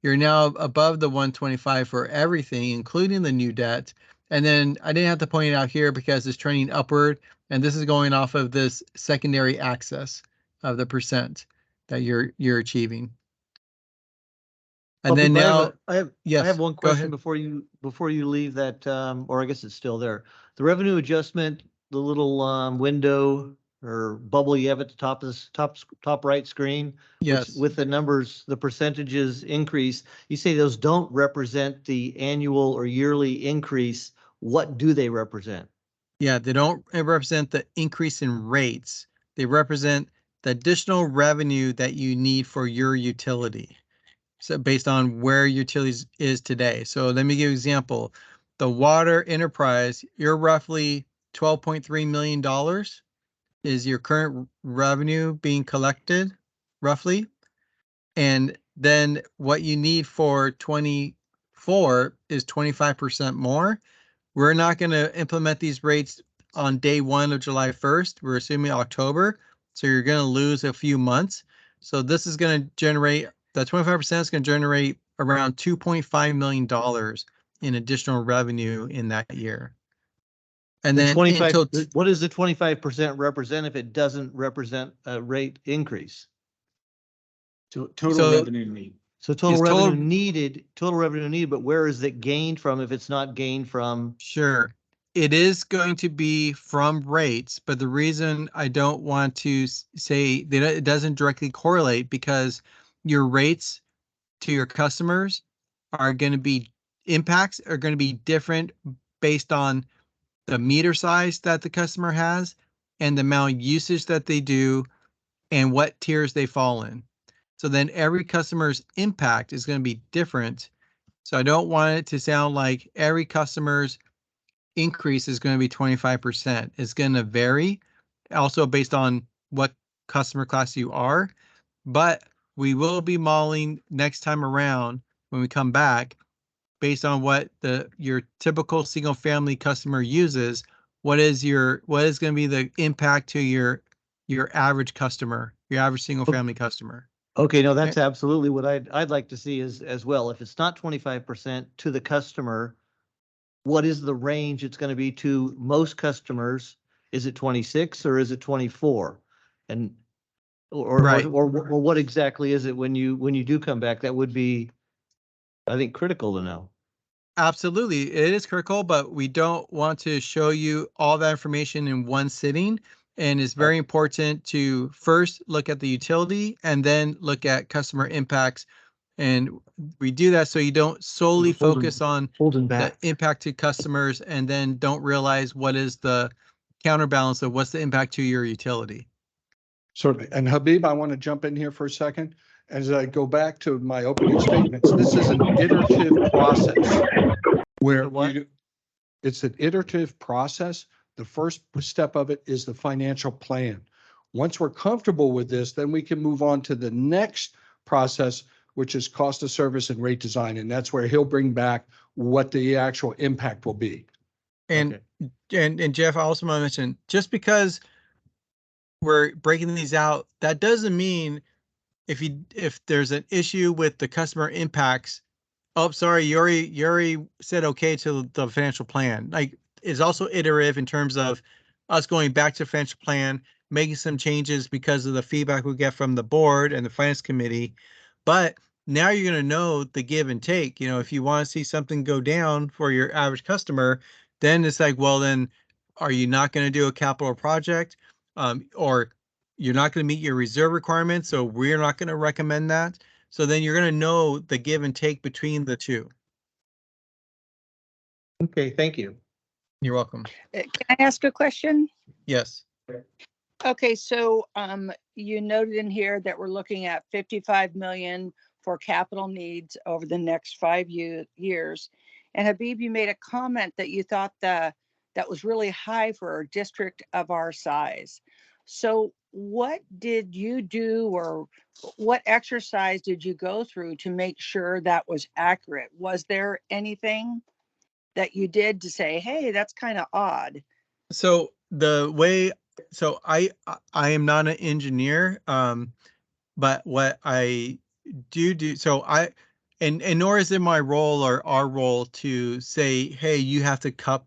you're now above the 125 for everything, including the new debt. And then I didn't have to point it out here because it's trending upward, and this is going off of this secondary access of the percent that you're achieving. And then now, I have yes, one go question ahead. before you leave that, or I guess it's still there. The revenue adjustment, the little window or bubble you have at the top of this top right screen. Yes. With the numbers, the percentages increase. You say those don't represent the annual or yearly increase. What do they represent? Yeah, they don't represent the increase in rates. They represent the additional revenue that you need for your utility. So based on where utilities is today. So let me give you an example. The water enterprise, you're roughly $12.3 million is your current revenue being collected, roughly. And then what you need for 24 is 25% more. We're not going to implement these rates on day 1 of July 1st. We're assuming October. So you're going to lose a few months. So this is going to generate, the 25% is going to generate around $2.5 million in additional revenue in that year. And then 25, what does the 25% represent if it doesn't represent a rate increase? Total revenue need. So total revenue needed, but where is it gained from if it's not gained from? Sure. It is going to be from rates, but the reason I don't want to say that it doesn't directly correlate, because your rates to your customers are going to be different based on the meter size that the customer has and the amount of usage that they do and what tiers they fall in. So then every customer's impact is going to be different. So I don't want it to sound like every customer's increase is going to be 25%. It's going to vary also based on what customer class you are, but we will be modeling next time around when we come back based on what your typical single family customer uses. What is going to be the impact to your average customer, your average single family customer? Okay, no, that's absolutely what I'd like to see as well. If it's not 25% to the customer, what is the range it's going to be to most customers? Is it 26 or is it 24? And Right. or what exactly is it when you do come back? That would be, I think, critical to know. Absolutely. It is critical, but we don't want to show you all that information in one sitting. And it's very important to first look at the utility and then look at customer impacts. And we do that so you don't solely focus on Holding the back. impact to customers and then don't realize what is the counterbalance of what's the impact to your utility. Certainly. And Habib, I want to jump in here for a second. As I go back to my opening statements, this is an iterative process where it's an iterative process. The first step of it is the financial plan. Once we're comfortable with this, then we can move on to the next process, which is cost of service and rate design. And that's where he'll bring back what the actual impact will be. And and Jeff, I also want to mention, just because we're breaking these out, that doesn't mean if there's an issue with the customer impacts, oh, sorry, you already said okay to the financial plan. Like, it's also iterative in terms of us going back to financial plan, making some changes because of the feedback we get from the board and the finance committee. But now you're going to know the give and take. You know, if you want to see something go down for your average customer, then it's like, well, then are you not going to do a capital project? Or you're not going to meet your reserve requirements, so we're not going to recommend that. So then you're going to know the give and take between the two. Okay, thank you. You're welcome. Can I ask a question? Yes. Okay, so you noted in here that we're looking at 55 million for capital needs over the next 5 years. And Habib, you made a comment that you thought that was really high for a district of our size. So what did you do, or what exercise did you go through to make sure that was accurate? Was there anything that you did to say, hey, that's kind of odd? So I am not an engineer, but what I do, so and nor is it my role or our role to say, hey, you have to cut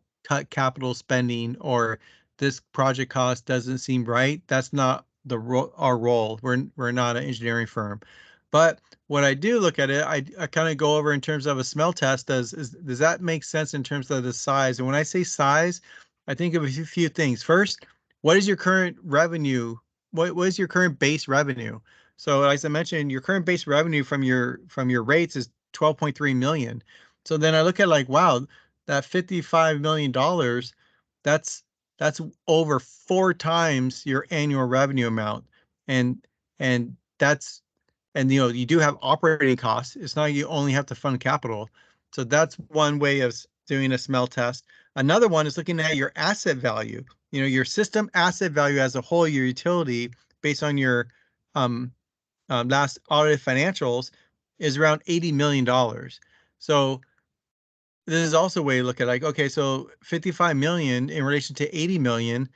capital spending, or this project cost doesn't seem right. That's not our role. We're not an engineering firm. But what I do look at it, I kind of go over in terms of a smell test. Does that make sense in terms of the size? And when I say size, I think of a few things. First, what is your current revenue? What is your current base revenue? So as I mentioned, your current base revenue from your rates is 12.3 million. So then I look at like, wow, that $55 million, that's over 4 times your annual revenue amount. And that's, and you know, you do have operating costs. It's not you only have to fund capital. So that's one way of doing a smell test. Another one is looking at your asset value. You know, your system asset value as a whole, your utility, based on your last audited financials, is around $80 million. So this is also a way to look at, like, okay, so 55 million in relation to 80 million,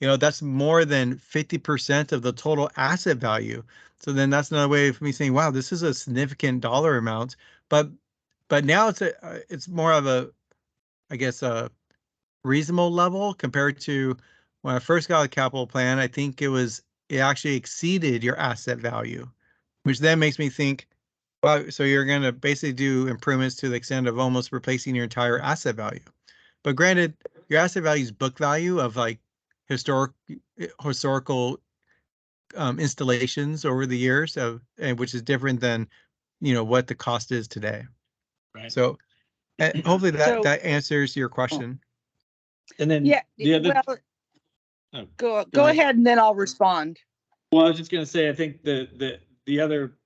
you know, that's more than 50% of the total asset value. So then that's another way of me saying, wow, this is a significant dollar amount. But now it's more of a, I guess, a reasonable level compared to when I first got a capital plan. I think it actually exceeded your asset value, which then makes me think, wow, so you're going to basically do improvements to the extent of almost replacing your entire asset value. But granted, your asset value is book value of like historical installations over the years, which is different than, you know, what the cost is today. Right. So hopefully So- that answers your question. And then Yeah, the other, well, oh, go ahead and then I'll respond. well, I was just gonna say, I think the other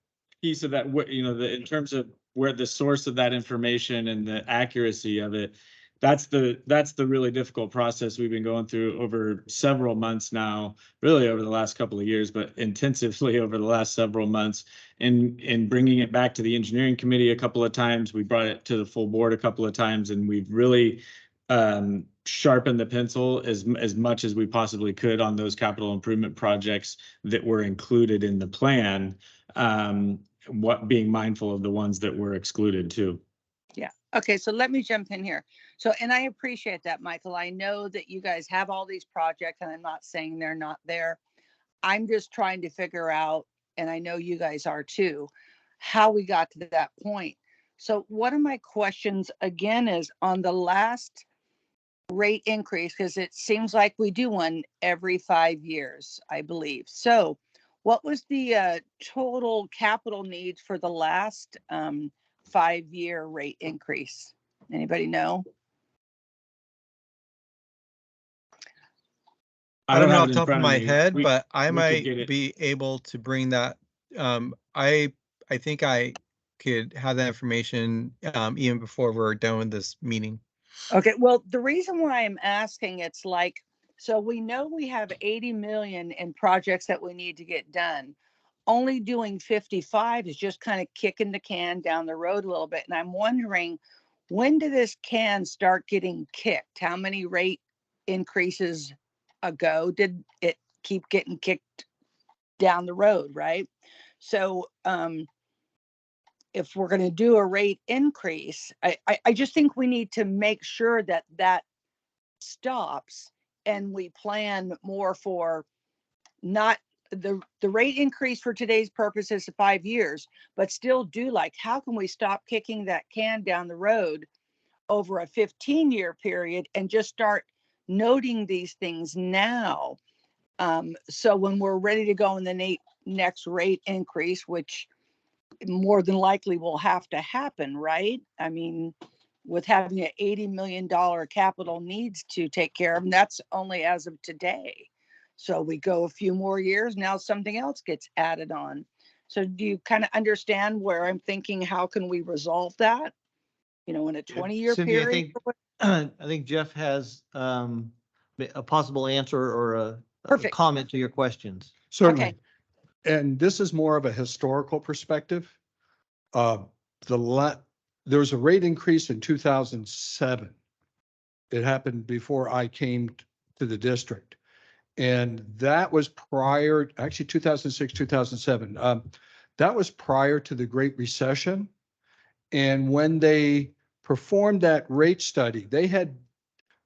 piece of that, you know, in terms of where the source of that information and the accuracy of it, that's the really difficult process we've been going through over several months now, really over the last couple of years, but intensively over the last several months. In bringing it back to the engineering committee a couple of times, we brought it to the full board a couple of times, and we've really sharpened the pencil as much as we possibly could on those capital improvement projects that were included in the plan. What being mindful of the ones that were excluded too. Yeah. Okay. So let me jump in here. So, and I appreciate that, Michael. I know that you guys have all these projects, and I'm not saying they're not there. I'm just trying to figure out, and I know you guys are too, how we got to that point. So one of my questions again is on the last rate increase, because it seems like we do one every 5 years, I believe. So what was the total capital needs for the last 5-year rate increase? Anybody know? I don't know off have the it in top of front my me. head, We- but I we could might get it. be able to bring that. I think I could have that information even before we're done with this meeting. Okay, well, the reason why I'm asking, it's like, so we know we have 80 million in projects that we need to get done. Only doing 55 is just kind of kicking the can down the road a little bit. And I'm wondering, when did this can start getting kicked? How many rate increases ago did it keep getting kicked down the road, right? So if we're going to do a rate increase, I just think we need to make sure that that stops and we plan more for not the rate increase for today's purposes of 5 years, but still do like, how can we stop kicking that can down the road over a 15-year period and just start noting these things now? So when we're ready to go in the next rate increase, which more than likely will have to happen, right? I mean, with having an $80 million capital needs to take care of, and that's only as of today. So we go a few more years, now something else gets added on. So do you kind of understand where I'm thinking, how can we resolve that? You know, in a 20-year Cindy, period? I think Jeff has a possible answer or a Perfect. comment to your questions. Certainly. And this is more of a historical perspective. There was a rate increase in 2007. It happened before I came to the district. And that was prior, actually 2006, 2007. That was prior to the Great Recession. And when they performed that rate study, they had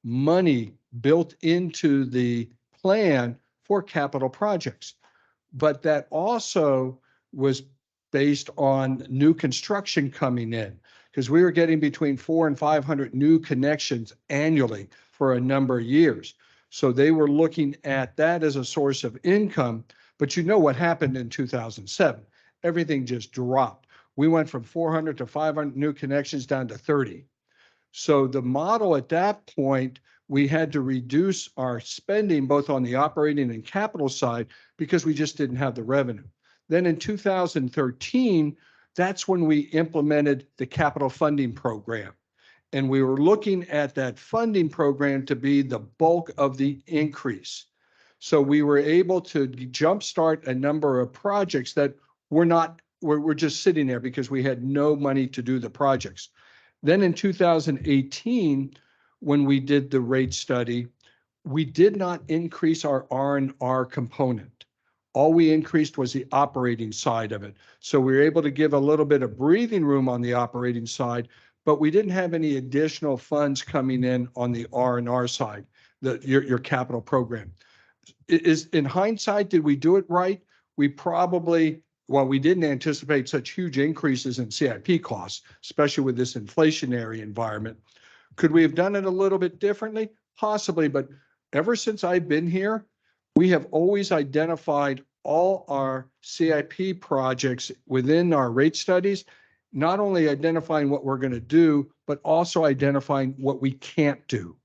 money built into the plan for capital projects. But that also was based on new construction coming in, because we were getting between 400 and 500 new connections annually for a number of years. So they were looking at that as a source of income. But you know what happened in 2007? Everything just dropped. We went from 400 to 500 new connections down to 30. So the model at that point, we had to reduce our spending both on the operating and capital side because we just didn't have the revenue. Then in 2013, that's when we implemented the capital funding program. And we were looking at that funding program to be the bulk of the increase. So we were able to jumpstart a number of projects that were just sitting there because we had no money to do the projects. Then in 2018, when we did the rate study, we did not increase our R&R component. All we increased was the operating side of it. So we were able to give a little bit of breathing room on the operating side, but we didn't have any additional funds coming in on the R&R side, your capital program. In hindsight, did we do it right? We probably, well, we didn't anticipate such huge increases in CIP costs, especially with this inflationary environment. Could we have done it a little bit differently? Possibly, but ever since I've been here, we have always identified all our CIP projects within our rate studies, not only identifying what we're going to do, but also identifying what we can't do.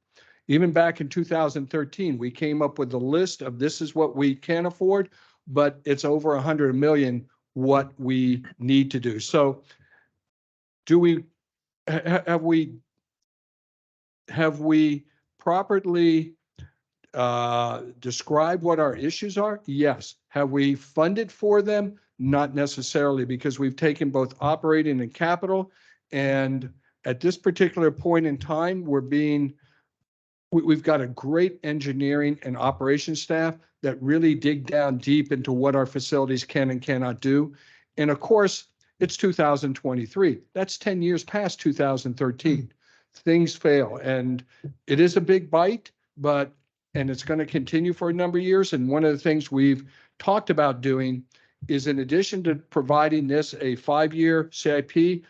Even back in 2013, we came up with a list of this is what we can afford, but it's over 100 million what we need to do. So do we, have we properly described what our issues are? Yes. Have we funded for them? Not necessarily, because we've taken both operating and capital. And at this particular point in time, we've got a great engineering and operations staff that really dig down deep into what our facilities can and cannot do. And of course, it's 2023. That's 10 years past 2013. Things fail, and it is a big bite, and it's going to continue for a number of years. And one of the things we've talked about doing is, in addition to providing this a 5-year CIP,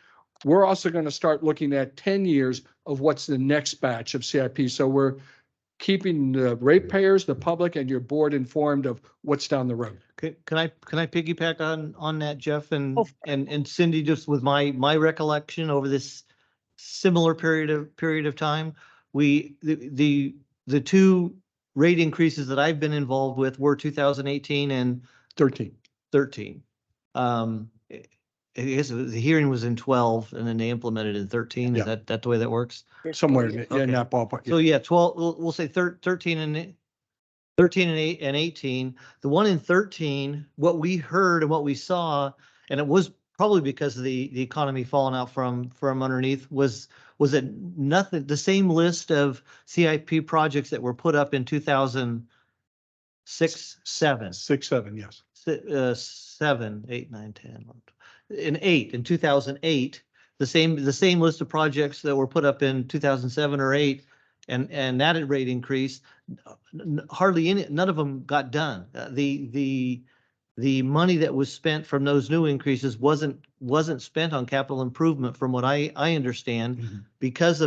we're also going to start looking at 10 years of what's the next batch of CIP. So we're keeping the ratepayers, the public, and your board informed of what's down the road. Can I piggyback on that, Jeff, and Oh. and Cindy, just with my recollection over this similar period of time, the two rate increases that I've been involved with were 2018 and 13. 13. I guess the hearing was in 12 and then they implemented in 13. Is Yeah. that the way that works? Somewhere in Okay. that ballpark. So yeah, 12, we'll say 13 and 18. The one in 13, what we heard and what we saw, and it was probably because of the economy falling out from underneath, was that nothing, the same list of CIP projects that were put up in 2006, 7. 6, 7, yes. 7, 8, 9, 10, 11, in 2008, the same list of projects that were put up in 2007 or 8, and that rate increase, hardly any, none of them got done. The money that was spent from those new increases wasn't spent on capital improvement, from what I understand, Mhm. because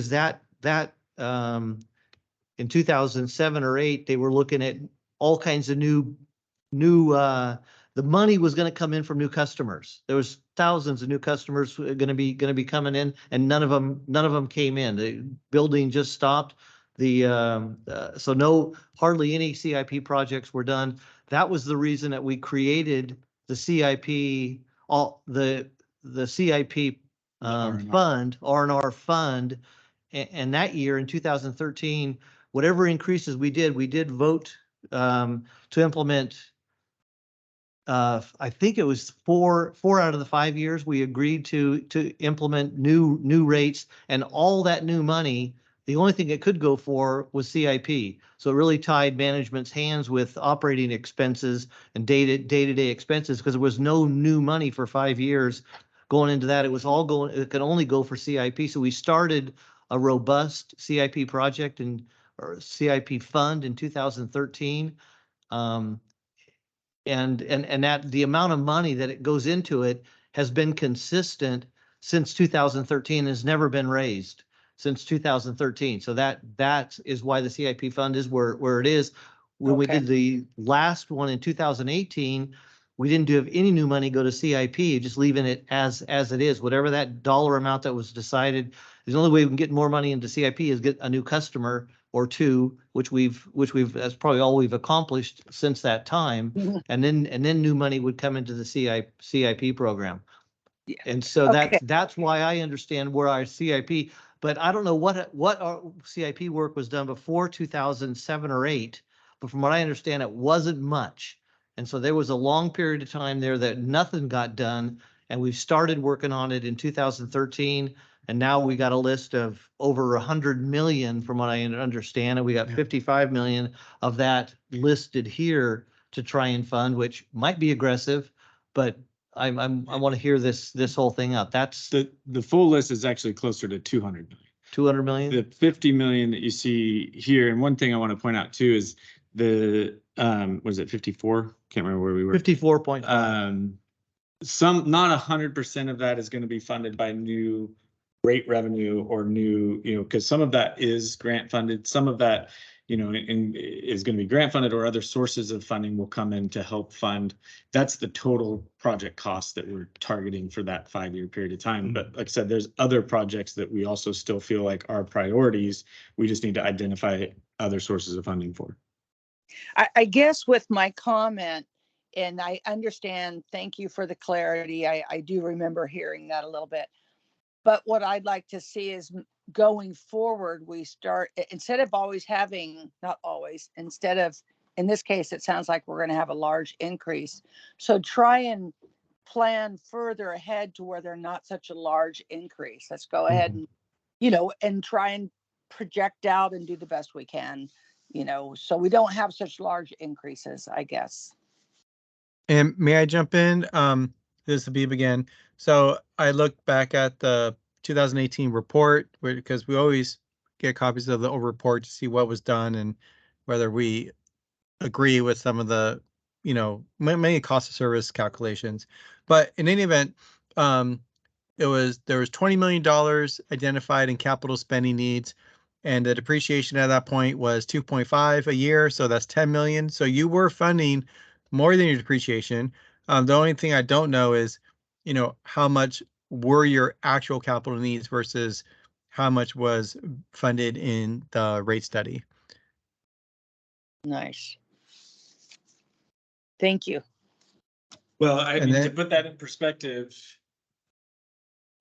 that in 2007 or 8, they were looking at all kinds of new the money was going to come in from new customers. There was thousands of new customers going to be coming in, and none of them came in. The building just stopped. So hardly any CIP projects were done. That was the reason that we created the CIP, the CIP fund, R&R fund, and that year in 2013, whatever increases we did vote to implement. I think it was four out of the 5 years we agreed to implement new rates, and all that new money, the only thing it could go for was CIP. So it really tied management's hands with operating expenses and day-to-day expenses, because there was no new money for 5 years going into that. It could only go for CIP. So we started a robust CIP project or CIP fund in 2013. And that the amount of money that it goes into it has been consistent since 2013, has never been raised since 2013. So that is why the CIP fund is where it is. When we Okay. did the last one in 2018, we didn't have any new money go to CIP, just leaving it as it is. Whatever that dollar amount that was decided, the only way we can get more money into CIP is get a new customer or two, which we've that's probably all we've accomplished since that time. Mhm. And then new money would come into the CIP program. Yeah. And so Okay. that's why I understand where our CIP, but I don't know what our CIP work was done before 2007 or 8, but from what I understand, it wasn't much. And so there was a long period of time there that nothing got done, and we started working on it in 2013. And now we got a list of over 100 million, from what I understand, and we got 55 million of that listed here to try and fund, which might be aggressive, but I want to hear this whole thing out. That's The full list is actually closer to 200 million. 200 million. The 50 million that you see here, and one thing I want to point out too is was it 54? Can't remember where we were. 54.5. Not 100% of that is going to be funded by new rate revenue or new, because some of that is grant funded, some of that, is going to be grant funded, or other sources of funding will come in to help fund. That's the total project cost that we're targeting for that 5-year period of time. But like I said, there's other projects that we also still feel like are priorities. We just need to identify other sources of funding for. I guess with my comment And I understand, thank you for the clarity. I do remember hearing that a little bit. But what I'd like to see is going forward, we start, instead of always having, not always, instead of, in this case, it sounds like we're going to have a large increase. So try and plan further ahead to where they're not such a large increase. Let's go ahead and, and try and project out and do the best we can, so we don't have such large increases, I guess. And may I jump in? This is Habib again. So I looked back at the 2018 report because we always get copies of the old report to see what was done and whether we agree with some of the, many cost of service calculations. But in any event, there was $20 million identified in capital spending needs, and the depreciation at that point was 2.5 a year, so that's 10 million. So you were funding more than your depreciation. The only thing I don't know is, how much were your actual capital needs versus how much was funded in the rate study. Nice. Thank you. Well, I And mean, to then- put that in perspective,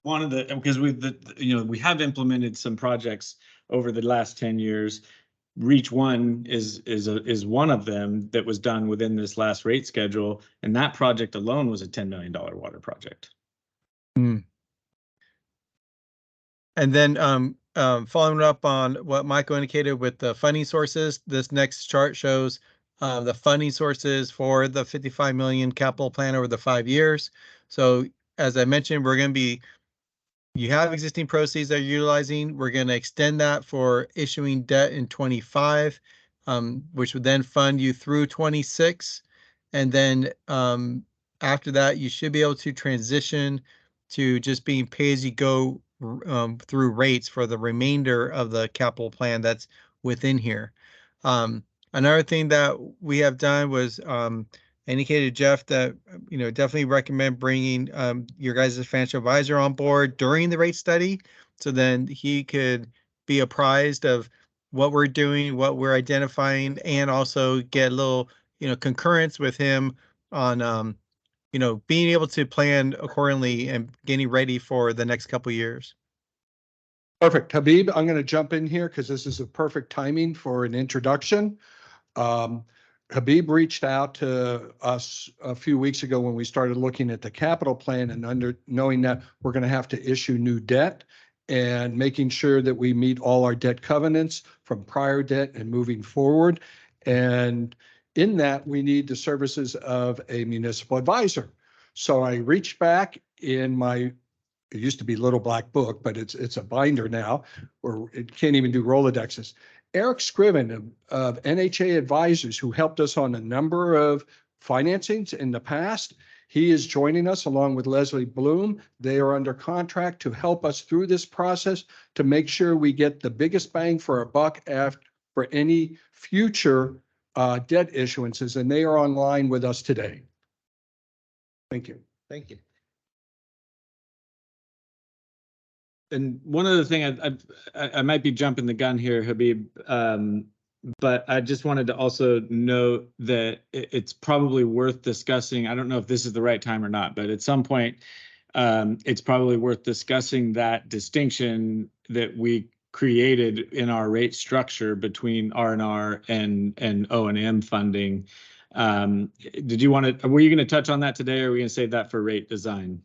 one of the, because we have implemented some projects over the last 10 years. Reach One is one of them that was done within this last rate schedule, and that project alone was a $10 million water project. And then following up on what Michael indicated with the funding sources, this next chart shows the funding sources for the 55 million capital plan over the 5 years. So as I mentioned, you have existing proceeds that you're utilizing. We're going to extend that for issuing debt in 25, which would then fund you through 26. And then after that, you should be able to transition to just being pay as you go through rates for the remainder of the capital plan that's within here. Another thing that we have done was indicated, Jeff, that definitely recommend bringing your guys' financial advisor on board during the rate study, so then he could be apprised of what we're doing, what we're identifying, and also get a little concurrence with him on being able to plan accordingly and getting ready for the next couple of years. Perfect. Habib, I'm going to jump in here because this is a perfect timing for an introduction. Habib reached out to us a few weeks ago when we started looking at the capital plan and knowing that we're going to have to issue new debt and making sure that we meet all our debt covenants from prior debt and moving forward. And in that, we need the services of a municipal advisor. So I reached back in my, it used to be little black book, but it's a binder now, or it can't even do Rolodexes. Eric Scriven of NHA Advisors, who helped us on a number of financings in the past, he is joining us along with Leslie Bloom. They are under contract to help us through this process to make sure we get the biggest bang for our buck for any future debt issuances, and they are online with us today. Thank you. Thank you. And one other thing, I might be jumping the gun here, Habib, but I just wanted to also note that it's probably worth discussing. I don't know if this is the right time or not, but at some point, it's probably worth discussing that distinction that we created in our rate structure between R&R and O&M funding. Were you going to touch on that today, or are we going to save that for rate design?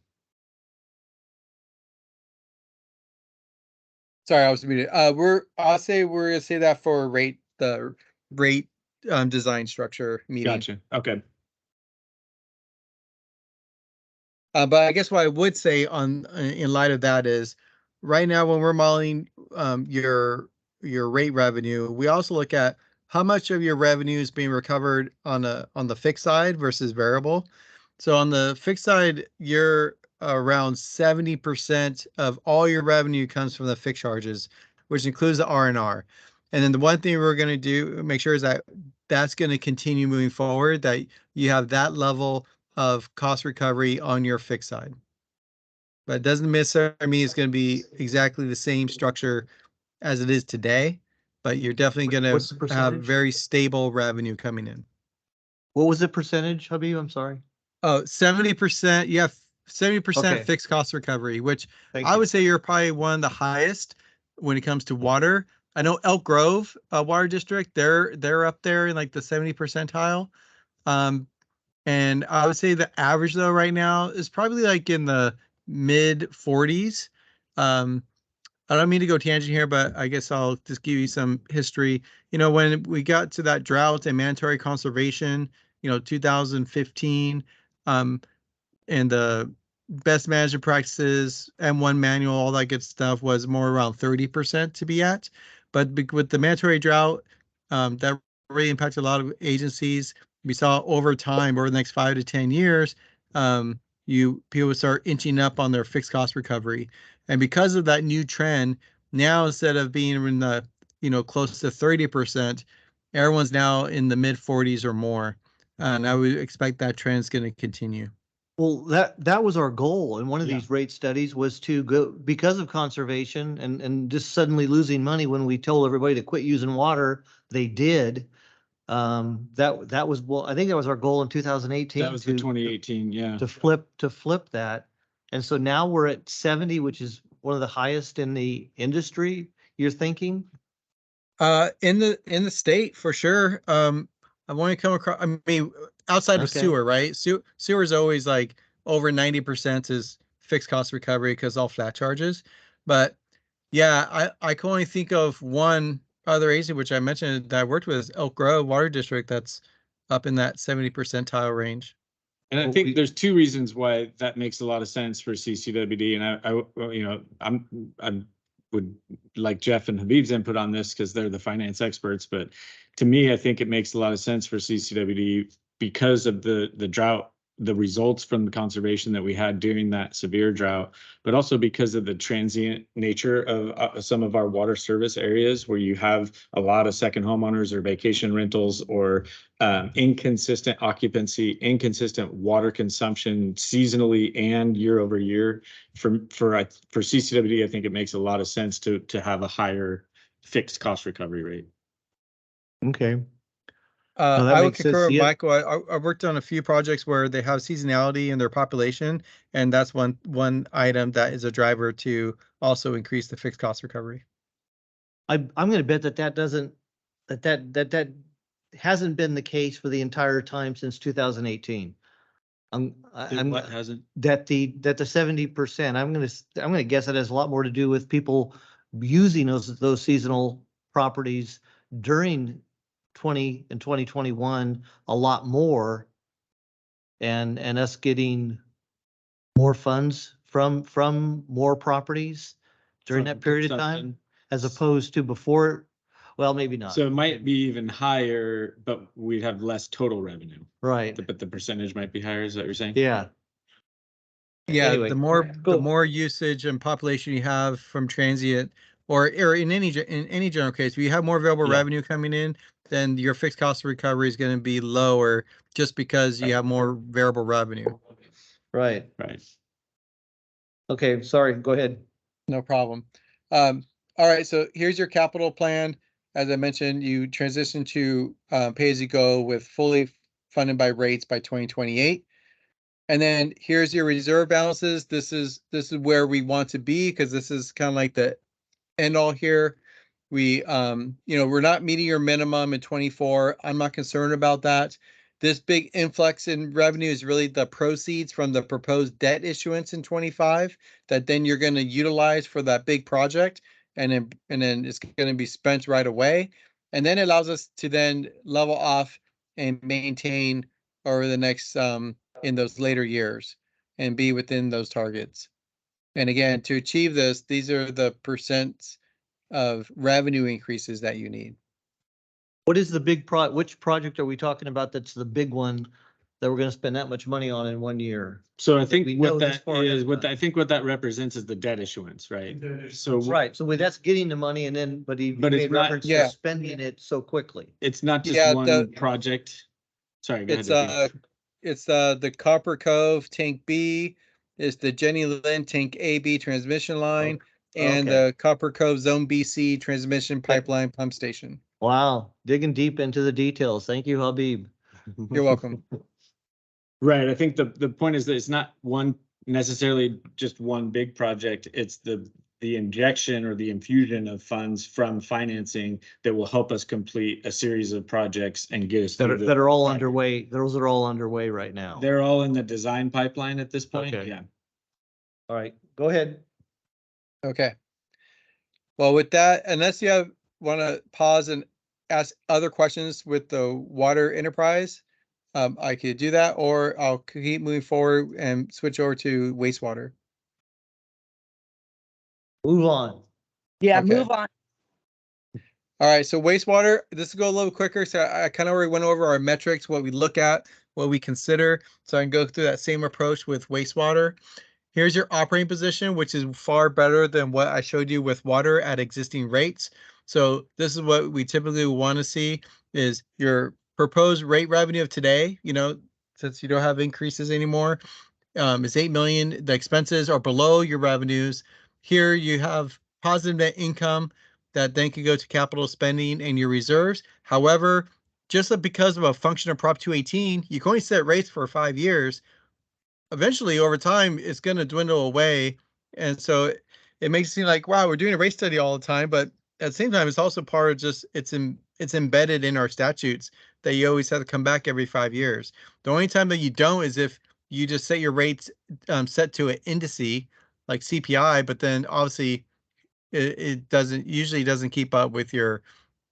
Sorry, I was muted. I'll say we're gonna say that for the rate design structure meeting. Gotcha. Okay. But I guess what I would say in light of that is, right now when we're modeling your rate revenue, we also look at how much of your revenue is being recovered on the fixed side versus variable. So on the fixed side, you're around 70% of all your revenue comes from the fixed charges, which includes the R&R. And then the one thing we're going to make sure is that that's going to continue moving forward, that you have that level of cost recovery on your fixed side. But it doesn't necessarily mean it's going to be exactly the same structure as it is today, but you're definitely going What's the to have percentage? very stable revenue coming in. What was the percentage, Habib? I'm sorry. Oh, 70%, you have 70% Okay. fixed cost recovery, which Thank I you. would say you're probably one of the highest when it comes to water. I know Elk Grove Water District, they're up there in like the 70 percentile. And I would say the average though right now is probably like in the mid 40s. I don't mean to go tangent here, but I guess I'll just give you some history. You know, when we got to that drought and mandatory conservation, 2015, and the best management practices, M1 manual, all that good stuff was more around 30% to be at. But with the mandatory drought, that really impacted a lot of agencies. We saw over time, over the next 5 to 10 years, people would start inching up on their fixed cost recovery. And because of that new trend, now instead of being in the, close to 30%, everyone's now in the mid 40s or more. And I would expect that trend is going to continue. Well, that was our goal. And one of Yeah. these rate studies was to go, because of conservation and just suddenly losing money when we told everybody to quit using water, they did. That was, well, I think that was our goal in 2018. That was the 2018, yeah. To flip that. And so now we're at 70, which is one of the highest in the industry, you're thinking? In the state for sure. I've only come across, I mean, outside of Okay. sewer, right? Sewer is always like over 90% is fixed cost recovery because all flat charges. But yeah, I can only think of one other agency, which I mentioned that I worked with, is Elk Grove Water District, that's up in that 70 percentile range. And I Well, think we- there's two reasons why that makes a lot of sense for CCWD. And I would like Jeff and Habib's input on this because they're the finance experts. But to me, I think it makes a lot of sense for CCWD because of the drought, the results from the conservation that we had during that severe drought, but also because of the transient nature of some of our water service areas where you have a lot of second homeowners or vacation rentals or inconsistent occupancy, inconsistent water consumption seasonally and year over year. For CCWD, I think it makes a lot of sense to have a higher fixed cost recovery rate. Okay. No, that I would makes sense. concur with Yeah. Michael. I worked on a few projects where they have seasonality in their population, and that's one item that is a driver to also increase the fixed cost recovery. I'm gonna bet that hasn't been the case for the entire time since 2018. I'm What hasn't? that the 70%, I'm gonna guess it has a lot more to do with people using those seasonal properties during 20 and 2021 a lot more, and us getting more funds from more properties during that period of time, as opposed to before. Well, maybe not. So it might be even higher, but we'd have less total revenue. Right. But the percentage might be higher, is that what you're saying? Yeah. Yeah, Anyway, the more cool. usage and population you have from transient, or in any general case, if you have more available Yeah. revenue coming in, then your fixed cost of recovery is going to be lower just because you have more variable revenue. Right. Right. Okay, sorry, go ahead. No problem. All right, so here's your capital plan. As I mentioned, you transition to pay as you go with fully funded by rates by 2028. And then here's your reserve balances. This is where we want to be because this is kind of like the end all here. We we're not meeting your minimum in 24. I'm not concerned about that. This big influx in revenue is really the proceeds from the proposed debt issuance in 25 that then you're going to utilize for that big project, and then it's going to be spent right away. And then it allows us to then level off and maintain over the next in those later years and be within those targets. And again, to achieve this, these are the percents of revenue increases that you need. What is the which project are we talking about that's the big one that we're gonna spend that much money on in 1 year? So I we think know what this that far ahead is, of what time. I think what that represents is the debt issuance, right? So Right, so that's getting the money and then, but he But it's made not- reference Yeah. to spending it so quickly. it's not just Yeah, one project. Sorry, go It's ahead. it's the Copper Cove Tank B, it's the Jenny Lynn Tank AB transmission line, and okay. the Copper Cove Zone BC transmission pipeline pump station. Wow, digging deep into the details. Thank you, Habib. You're welcome. Right. I think the point is that it's not one necessarily just one big project. It's the injection or the infusion of funds from financing that will help us complete a series of projects and get us That through are, the that are all project. underway. Those are all underway right now. They're all in the design pipeline at this point. Okay. Yeah. All right, go ahead. Okay. Well, with that, unless you want to pause and ask other questions with the water enterprise, I could do that, or I'll keep moving forward and switch over to wastewater. Move on. Yeah, Okay. move on. All right, so wastewater, this will go a little quicker. So I kind of already went over our metrics, what we look at, what we consider. So I can go through that same approach with wastewater. Here's your operating position, which is far better than what I showed you with water at existing rates. So this is what we typically want to see is your proposed rate revenue of today, since you don't have increases anymore, is 8 million. The expenses are below your revenues. Here you have positive net income that then could go to capital spending and your reserves. However, just because of a function of Prop 218, you can only set rates for 5 years. Eventually, over time, it's going to dwindle away. And so it makes it seem like, wow, we're doing a rate study all the time. But at the same time, it's also part of just it's embedded in our statutes that you always have to come back every 5 years. The only time that you don't is if you just set your rates set to an indice like CPI, but then obviously it doesn't keep up with your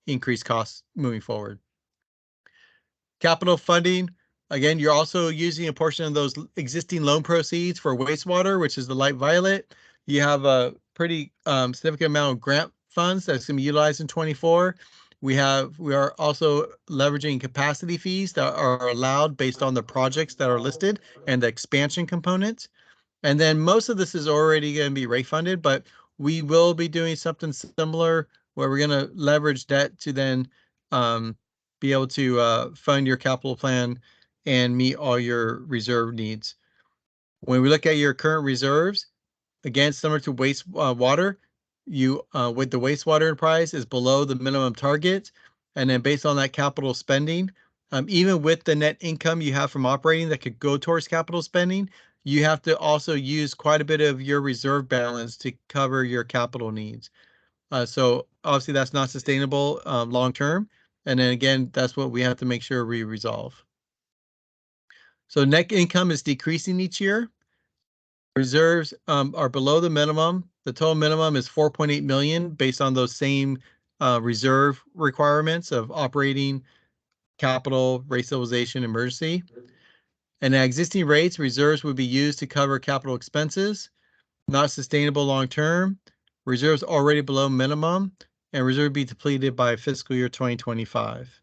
increased costs moving forward. Capital funding, again, you're also using a portion of those existing loan proceeds for wastewater, which is the light violet. You have a pretty significant amount of grant funds that's going to be utilized in 24. We are also leveraging capacity fees that are allowed based on the projects that are listed and the expansion components. And then most of this is already going to be rate funded, but we will be doing something similar where we're going to leverage debt to then be able to fund your capital plan and meet all your reserve needs. When we look at your current reserves, again, similar to wastewater, you with the wastewater enterprise is below the minimum target. And then based on that capital spending, even with the net income you have from operating that could go towards capital spending, you have to also use quite a bit of your reserve balance to cover your capital needs. So obviously that's not sustainable long term. And then again, that's what we have to make sure we resolve. So net income is decreasing each year. Reserves are below the minimum. The total minimum is 4.8 million based on those same reserve requirements of operating, capital, rate stabilization, emergency. And at existing rates, reserves would be used to cover capital expenses, not sustainable long term. Reserves already below minimum, and reserve be depleted by fiscal year 2025.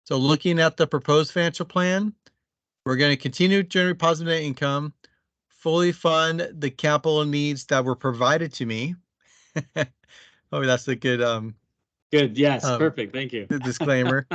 So looking at the proposed financial plan, we're going to continue to generate positive net income, fully fund the capital needs that were provided to me. Oh, that's a good Good. Yes. Perfect. Thank you. disclaimer.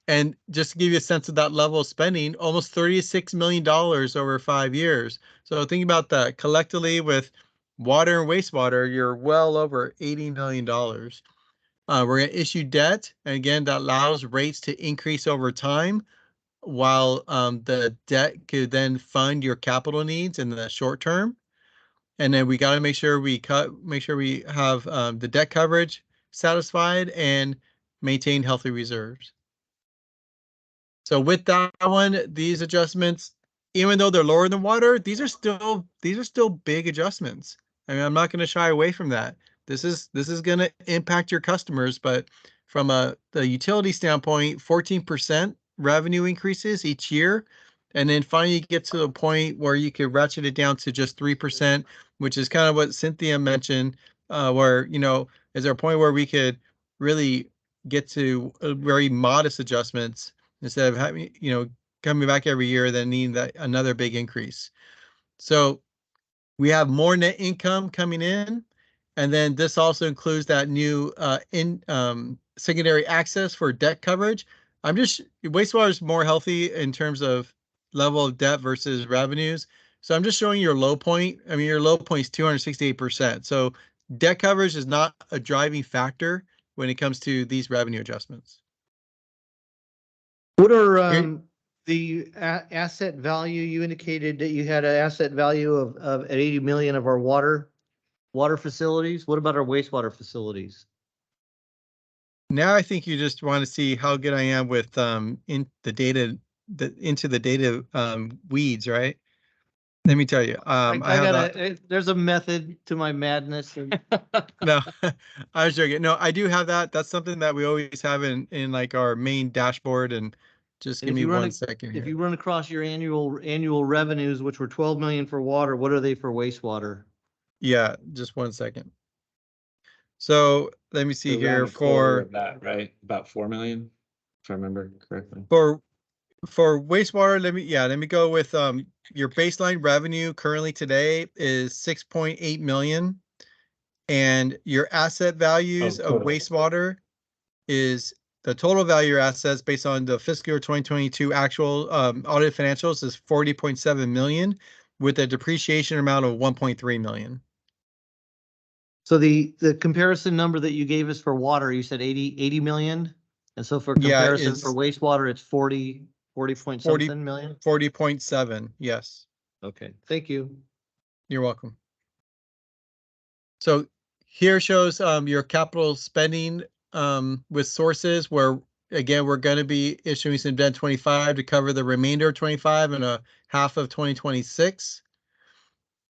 And just to give you a sense of that level of spending, almost $36 million over 5 years. So think about that collectively with water and wastewater, you're well over $80 million. We're going to issue debt. And again, that allows rates to increase over time while the debt could then fund your capital needs in the short term. And then we got to make sure we have the debt coverage satisfied and maintain healthy reserves. So with that one, these adjustments, even though they're lower than water, these are still big adjustments. I mean, I'm not going to shy away from that. This is going to impact your customers, but from the utility standpoint, 14% revenue increases each year. And then finally you get to the point where you could ratchet it down to just 3%, which is kind of what Cynthia mentioned, where, is there a point where we could really get to very modest adjustments instead of having, coming back every year, then needing another big increase. So we have more net income coming in. And then this also includes that new secondary access for debt coverage. Wastewater is more healthy in terms of level of debt versus revenues. So I'm just showing your low point. I mean, your low point is 268%. So debt coverage is not a driving factor when it comes to these revenue adjustments. What are, Here- the asset value? You indicated that you had an asset value of at 80 million of our water facilities. What about our wastewater facilities? Now I think you just want to see how good I am with in the data into the data weeds, right? Let me tell you, I have that. There's a method to my madness. And No, I was joking. No, I do have that. That's something that we always have in like our main dashboard. And just And give if me you run one it- second if here. you run across your annual revenues, which were 12 million for water, what are they for wastewater? Yeah, just one second. So let me see Around here a quarter for of that, right? About 4 million, if I remember correctly. for for wastewater. Let me go with your baseline revenue currently today is 6.8 million, and your asset values of total. wastewater is the total value of your assets based on the fiscal year 2022 actual audit financials is 40.7 million with a depreciation amount of 1.3 million. So the comparison number that you gave us for water, you said 80 million? And so for Yeah, comparison is for wastewater, it's 40 point 40 something million? 40.7. Yes, Okay, thank you. you're welcome. So here shows your capital spending with sources where again we're going to be issuing some debt 25 to cover the remainder of 25 and a half of 2026.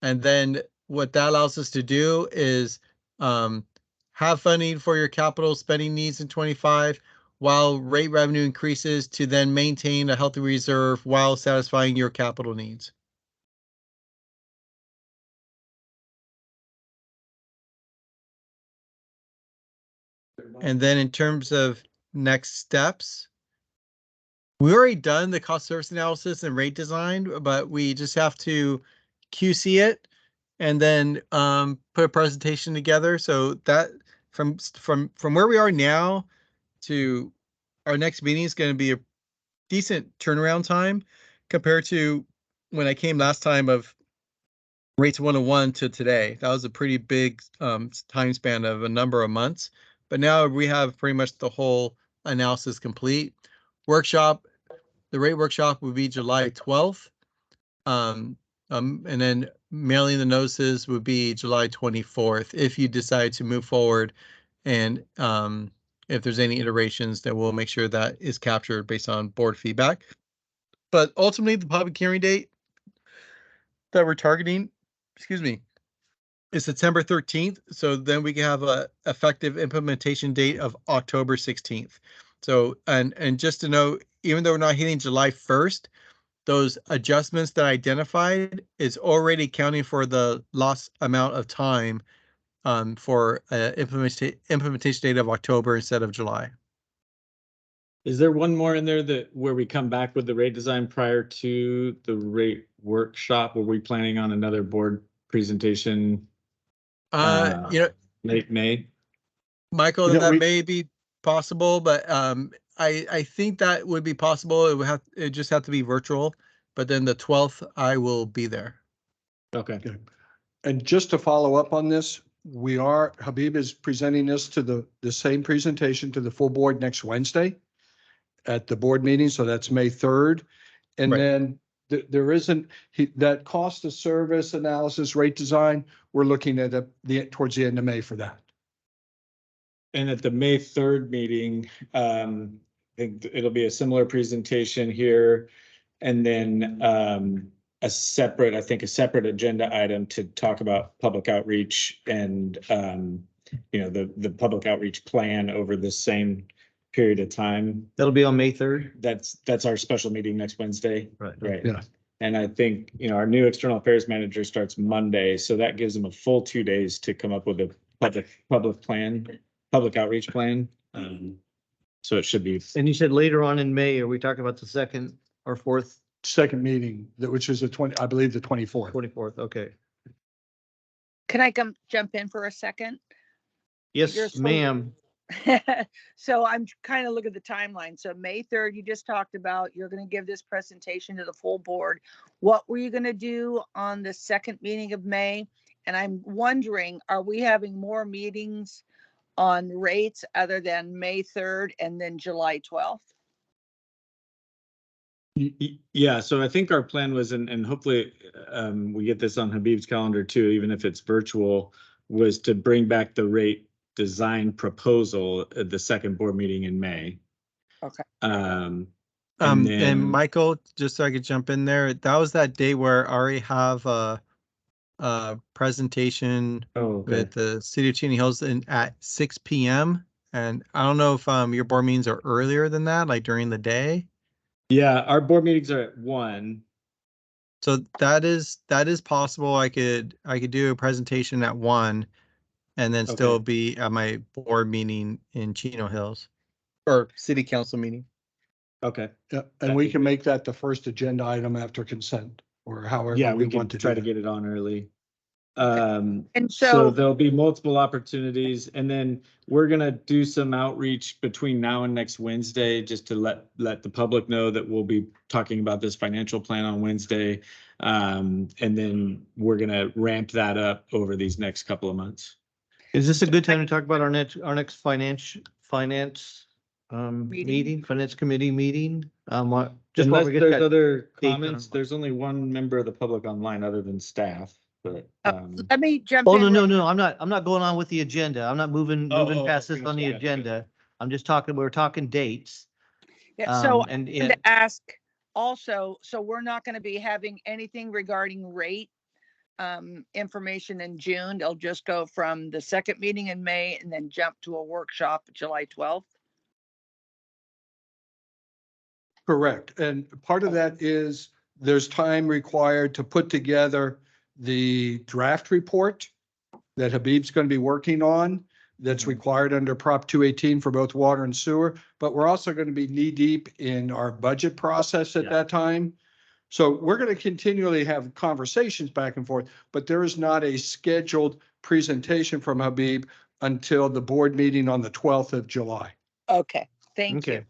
And then what that allows us to do is have funding for your capital spending needs in 25 while rate revenue increases to then maintain a healthy reserve while satisfying your capital needs. And then in terms of next steps, we already done the cost service analysis and rate design, but we just have to QC it and then put a presentation together. So that from where we are now to our next meeting is going to be a decent turnaround time compared to when I came last time of rates 101 to today. That was a pretty big time span of a number of months. But now we have pretty much the whole analysis complete. Workshop, the rate workshop will be July 12th. And then mailing the notices would be July 24th if you decide to move forward. And if there's any iterations, then we'll make sure that is captured based on board feedback. But ultimately, the public hearing date that we're targeting, excuse me, is September 13th. So then we can have a effective implementation date of October 16th. So, and just to know, even though we're not hitting July 1st, those adjustments that I identified is already accounting for the lost amount of time for implementation date of October instead of July. Is there one more in there that where we come back with the rate design prior to the rate workshop? Were we planning on another board presentation? You know, Late May? Michael, You know, that may be possible, but I think that would be possible. It just have to be virtual. But then the 12th, I will be there. Okay. And just to follow up on this, Habib is presenting this to the same presentation to the full board next Wednesday at the board meeting. So that's May 3rd. And Right. then there isn't, that cost of service analysis rate design, we're looking at towards the end of May for that. And at the May 3rd meeting, I think it'll be a similar presentation here. And then a separate agenda item to talk about public outreach and the public outreach plan over the same period of time. That'll be on May 3rd? That's our special meeting next Wednesday. Right. Right. Yeah. And I think, our new external affairs manager starts Monday, so that gives them a full 2 days to come up with a public outreach plan. So it should be, And you said later on in May, are we talking about the second or fourth, Second meeting, which is I believe the 24th. 24th? Okay. Can I jump in for a second? You're Yes, so- ma'am. So I'm kind of looking at the timeline. So May 3rd, you just talked about, you're going to give this presentation to the full board. What were you going to do on the second meeting of May? And I'm wondering, are we having more meetings on rates other than May 3rd and then July 12th? Yeah, so I think our plan was, and hopefully we get this on Habib's calendar too, even if it's virtual, was to bring back the rate design proposal at the second board meeting in May. Okay. And And then, Michael, just so I could jump in there, that was that day where I already have a presentation oh, okay. with the City of Cheney Hills at 6 p.m. And I don't know if your board meetings are earlier than that, like during the day. Yeah, our board meetings are at 1. So that is possible. I could do a presentation at 1 and then still Okay. be at my board meeting in Chino Hills or city council meeting. Okay. Yeah, and we can make that the first agenda item after consent or however Yeah, we we want can to try do to that. get it on early. And So so, there'll be multiple opportunities, and then we're gonna do some outreach between now and next Wednesday, just to let the public know that we'll be talking about this financial plan on Wednesday. And then we're gonna ramp that up over these next couple of months. Is this a good time to talk about our next finance Meeting? finance committee meeting? Just while Unless we get there's that other date comments, on- there's only one member of the public online other than staff, but. let me jump Oh, in. no, real- no, I'm not going on with the agenda. I'm not moving past this on the gotcha. agenda. I'm just we're talking dates. Yeah, so I And wanted to ask also, so we're not going to be having anything regarding rate information in June. It'll just go from the second meeting in May and then jump to a workshop July 12th. Correct. And part of that is there's time required to put together the draft report that Habib's going to be working on. That's required under Prop 218 for both water and sewer. But we're also going to be knee deep in our budget process at that time. So we're going to continually have conversations back and forth, but there is not a scheduled presentation from Habib until the board meeting on the 12th of July. Okay, thank Okay. you.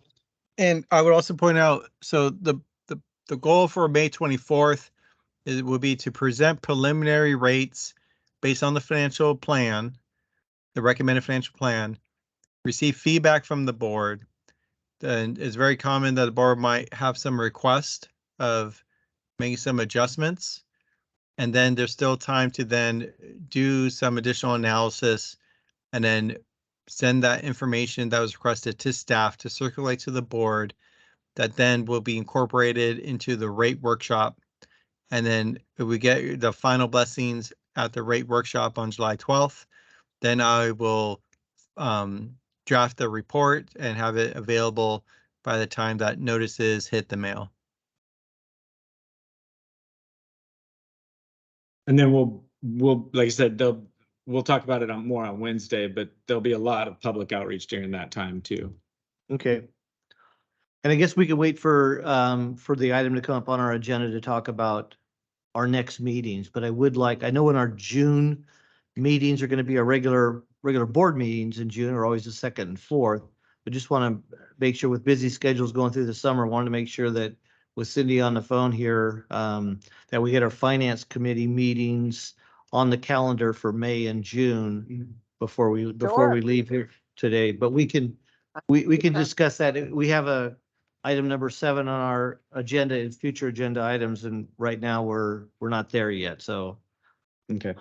And I would also point out, so the goal for May 24th would be to present preliminary rates based on the financial plan, the recommended financial plan, receive feedback from the board. And it's very common that the board might have some request of making some adjustments. And then there's still time to then do some additional analysis and then send that information that was requested to staff to circulate to the board, that then will be incorporated into the rate workshop. And then if we get the final blessings at the rate workshop on July 12th, then I will draft the report and have it available by the time that notices hit the mail. And then we'll, like I said, we'll talk about it more on Wednesday, but there'll be a lot of public outreach during that time too. Okay. And I guess we could wait for the item to come up on our agenda to talk about our next meetings, but I know in our June meetings are going to be our regular board meetings in June are always the second and fourth. But just want to make sure with busy schedules going through the summer, wanted to make sure that with Cindy on the phone here, that we get our finance committee meetings on the calendar for May and June before we leave here today. But we can discuss that. We have a item number 7 on our agenda and future agenda items, and right now we're not there yet. So Okay.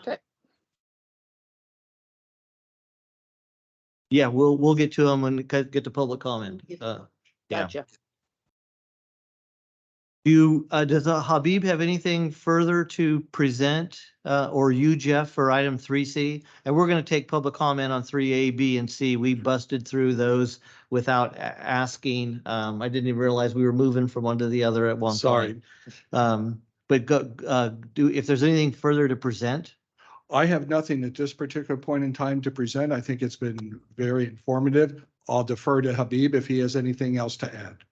yeah, we'll get to them and get the public comment. Yeah. Gotcha. Does Habib have anything further to present, or you, Jeff, for item 3C? And we're going to take public comment on 3A, B, and C. We busted through those without asking. I didn't even realize we were moving from one to the other at one Sorry. time. But if there's anything further to present? I have nothing at this particular point in time to present. I think it's been very informative. I'll defer to Habib if he has anything else to add.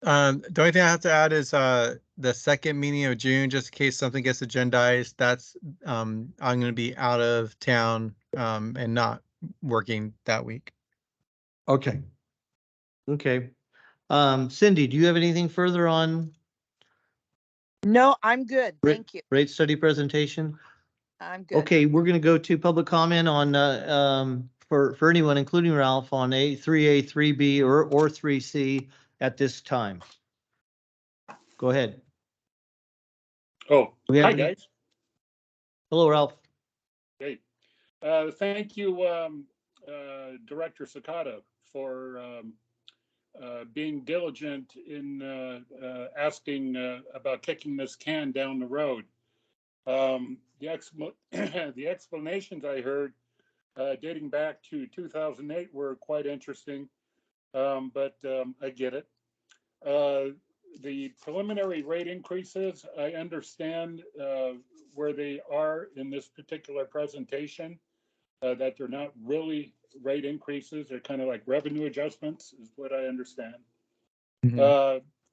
The only thing I have to add is the second meeting of June, just in case something gets agendized. That's I'm going to be out of town and not working that week. Okay. Okay. Cindy, do you have anything further on No, I'm good. Thank you. rate study presentation? I'm good. Okay, we're gonna go to public comment on, for anyone, including Ralph, on 3A, 3B, or 3C at this time. Go ahead. Oh, We have hi, any- guys. Hello, Ralph. Great. Thank you, Director Sakata, for being diligent in asking about kicking this can down the road. The explanations I heard dating back to 2008 were quite interesting, but I get it. The preliminary rate increases, I understand where they are in this particular presentation, that they're not really rate increases. They're kind of like revenue adjustments is what I understand.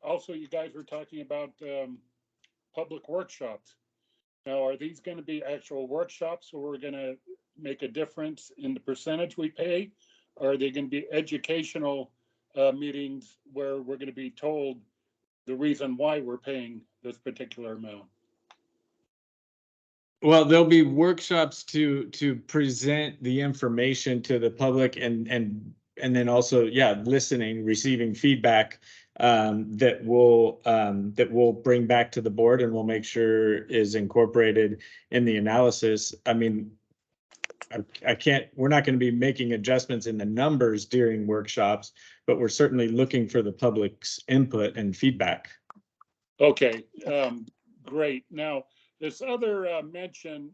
Also, you guys were talking about public workshops. Now, are these going to be actual workshops where we're going to make a difference in the percentage we pay? Or are they going to be educational meetings where we're going to be told the reason why we're paying this particular amount? Well, there'll be workshops to present the information to the public and then also, yeah, listening, receiving feedback that we'll bring back to the board and we'll make sure is incorporated in the analysis. I mean, I can't, we're not going to be making adjustments in the numbers during workshops, but we're certainly looking for the public's input and feedback. Okay, great. Now, this other mention,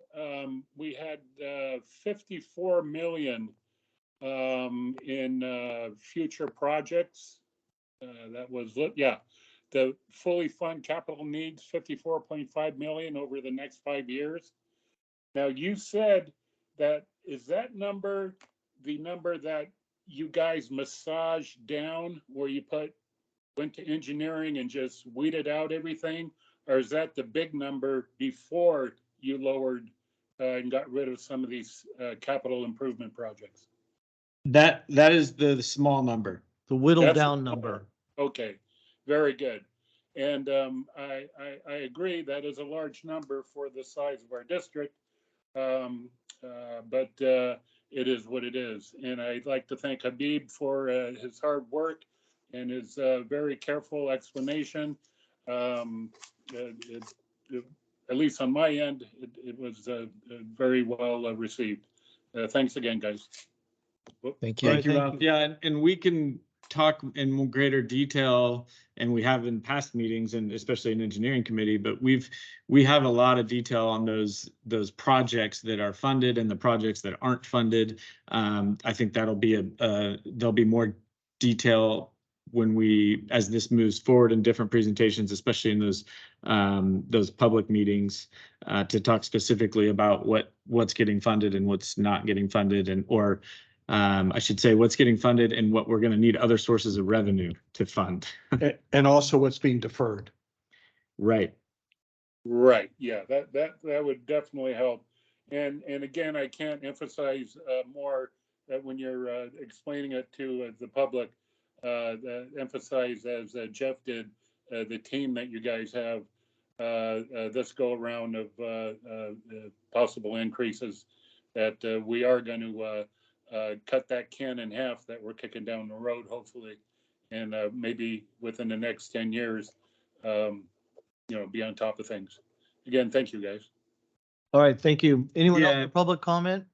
we had 54 million in future projects. That was, yeah, the fully fund capital needs 54.5 million over the next 5 years. Now, you said that, is that number the number that you guys massaged down where you went to engineering and just weeded out everything? Or is that the big number before you lowered and got rid of some of these capital improvement projects? That is the small number. The whittled That's- down number. Okay, very good. And I agree that is a large number for the size of our district, but it is what it is. And I'd like to thank Habib for his hard work and his very careful explanation. At least on my end, it was very well received. Thanks again, guys. Thank All you. right, Thank you, thank Ralph. Yeah, and we can talk in greater detail, and we have in past meetings, and especially in engineering committee, but we have a lot of detail on those projects that are funded and the projects that aren't funded. I think that'll be there'll be more detail when as this moves forward in different presentations, especially in those public meetings, to talk specifically about what's getting funded and what's not getting funded, or I should say what's getting funded and what we're going to need other sources of revenue to fund. And also what's being deferred. Right. Right, yeah, that would definitely help. And again, I can't emphasize more that when you're explaining it to the public, emphasize as Jeff did, the team that you guys have this go around of possible increases, that we are going to cut that can in half that we're kicking down the road, hopefully, and maybe within the next 10 years, be on top of things. Again, thank you, guys. All right, thank you. Anyone else Yeah. for public comment?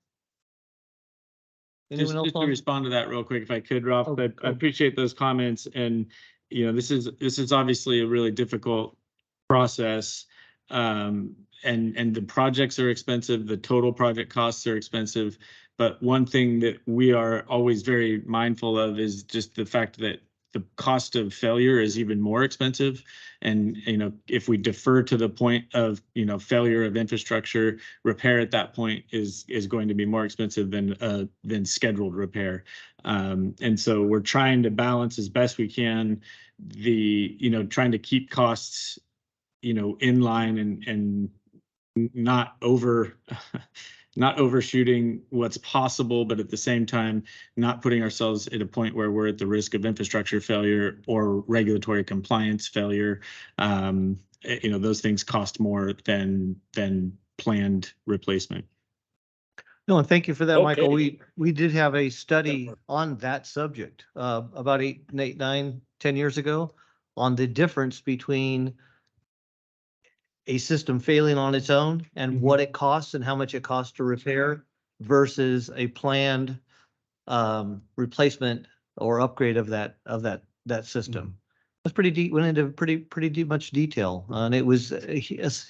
Just Anyone else to on? respond to that real quick, if I could, Ralph, Oh, I cool. appreciate those comments, and this is obviously a really difficult process, and the projects are expensive, the total project costs are expensive, but one thing that we are always very mindful of is just the fact that the cost of failure is even more expensive. And, if we defer to the point of, failure of infrastructure, repair at that point is going to be more expensive than scheduled repair. And so we're trying to balance as best we can trying to keep costs, in line and not overshooting what's possible, but at the same time, not putting ourselves at a point where we're at the risk of infrastructure failure or regulatory compliance failure. Those things cost more than planned replacement. No, and thank you for that, Michael. Okay. We did have a study on that subject about 10 years ago on the difference between a system failing on its own and what it costs and how much it costs to repair versus a planned replacement or upgrade of that system. It was pretty deep, went into pretty deep, much detail, and it was a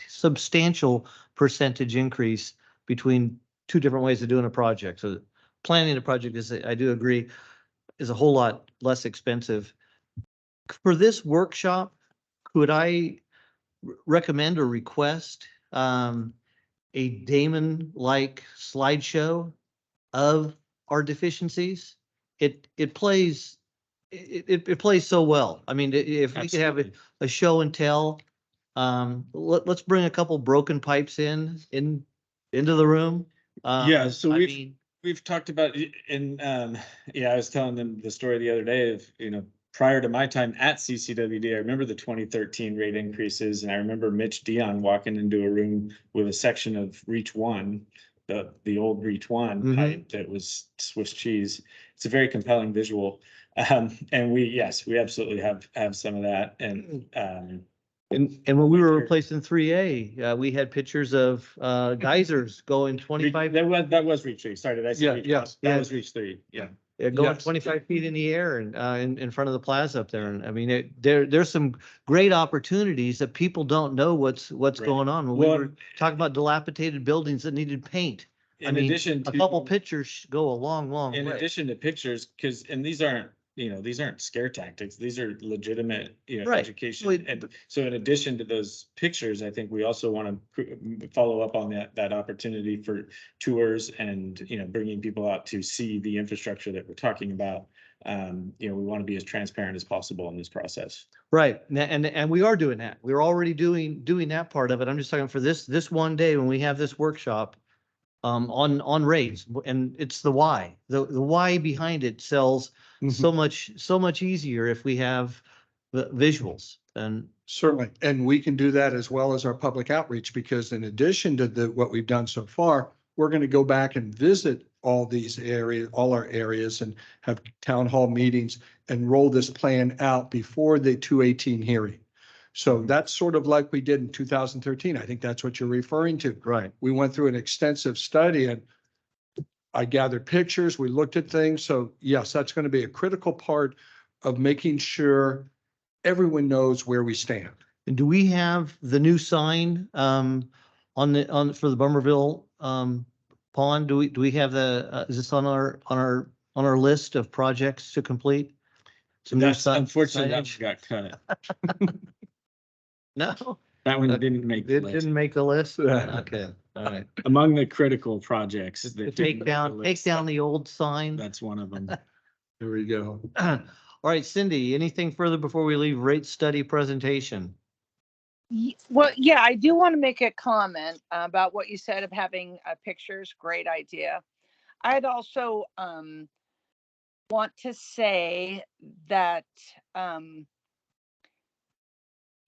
substantial percentage increase between two different ways of doing a project. So planning a project is, I do agree, is a whole lot less expensive. For this workshop, could I recommend or request a Damon-like slideshow of our deficiencies? It plays so well. I mean, if we could have a show and tell, let's bring a couple broken pipes into the room. Yeah, so I we've mean, we've talked about it and yeah, I was telling them the story the other day of, prior to my time at CCWD, I remember the 2013 rate increases, and I remember Mitch Dion walking into a room with a section of Reach One, the old Reach One Mhm. pipe that was Swiss cheese. It's a very compelling visual. And we absolutely have some of that. And and when we were replacing 3A, we had pictures of geysers going 25, that was Reach Three. Sorry, did I say Yeah, Reach yeah, One? That yeah. was Reach Three. Yeah. going Yes. 25 feet in the air and in front of the plaza up there. And I mean, there's some great opportunities that people don't know what's Right. going on. When we Well, were talking about dilapidated buildings that needed paint. I In mean, addition a to. couple pictures go a long In way. addition to pictures, because, and these aren't scare tactics, these are legitimate, Right. education. Wait, And so in addition to those pictures, I think we also want to follow up on that opportunity for tours and, bringing people out to see the infrastructure that we're talking about. We want to be as transparent as possible in this process. Right. And we are doing that. We're already doing that part of it. I'm just talking for this one day when we have this workshop on rates, and it's the why. The why behind it sells so much easier if we have the visuals. And Certainly, and we can do that as well as our public outreach, because in addition to what we've done so far, we're going to go back and visit all our areas and have town hall meetings and roll this plan out before the 218 hearing. So that's sort of like we did in 2013. I think that's what you're referring to. right. We went through an extensive study and I gathered pictures, we looked at things. So yes, that's going to be a critical part of making sure everyone knows where we stand. And do we have the new sign for the Bummerville pond? Do we have is this on our list of projects to complete? Some new Unfortunately, that signage? one got cut. No, That one didn't make the it list. didn't make the list. Okay, all right. Among the critical projects that Take didn't make the down list, the old sign. That's one of them. There we go. All right, Cindy, anything further before we leave rate study presentation? Well, yeah, I do want to make a comment about what you said of having pictures. Great idea. I'd also want to say that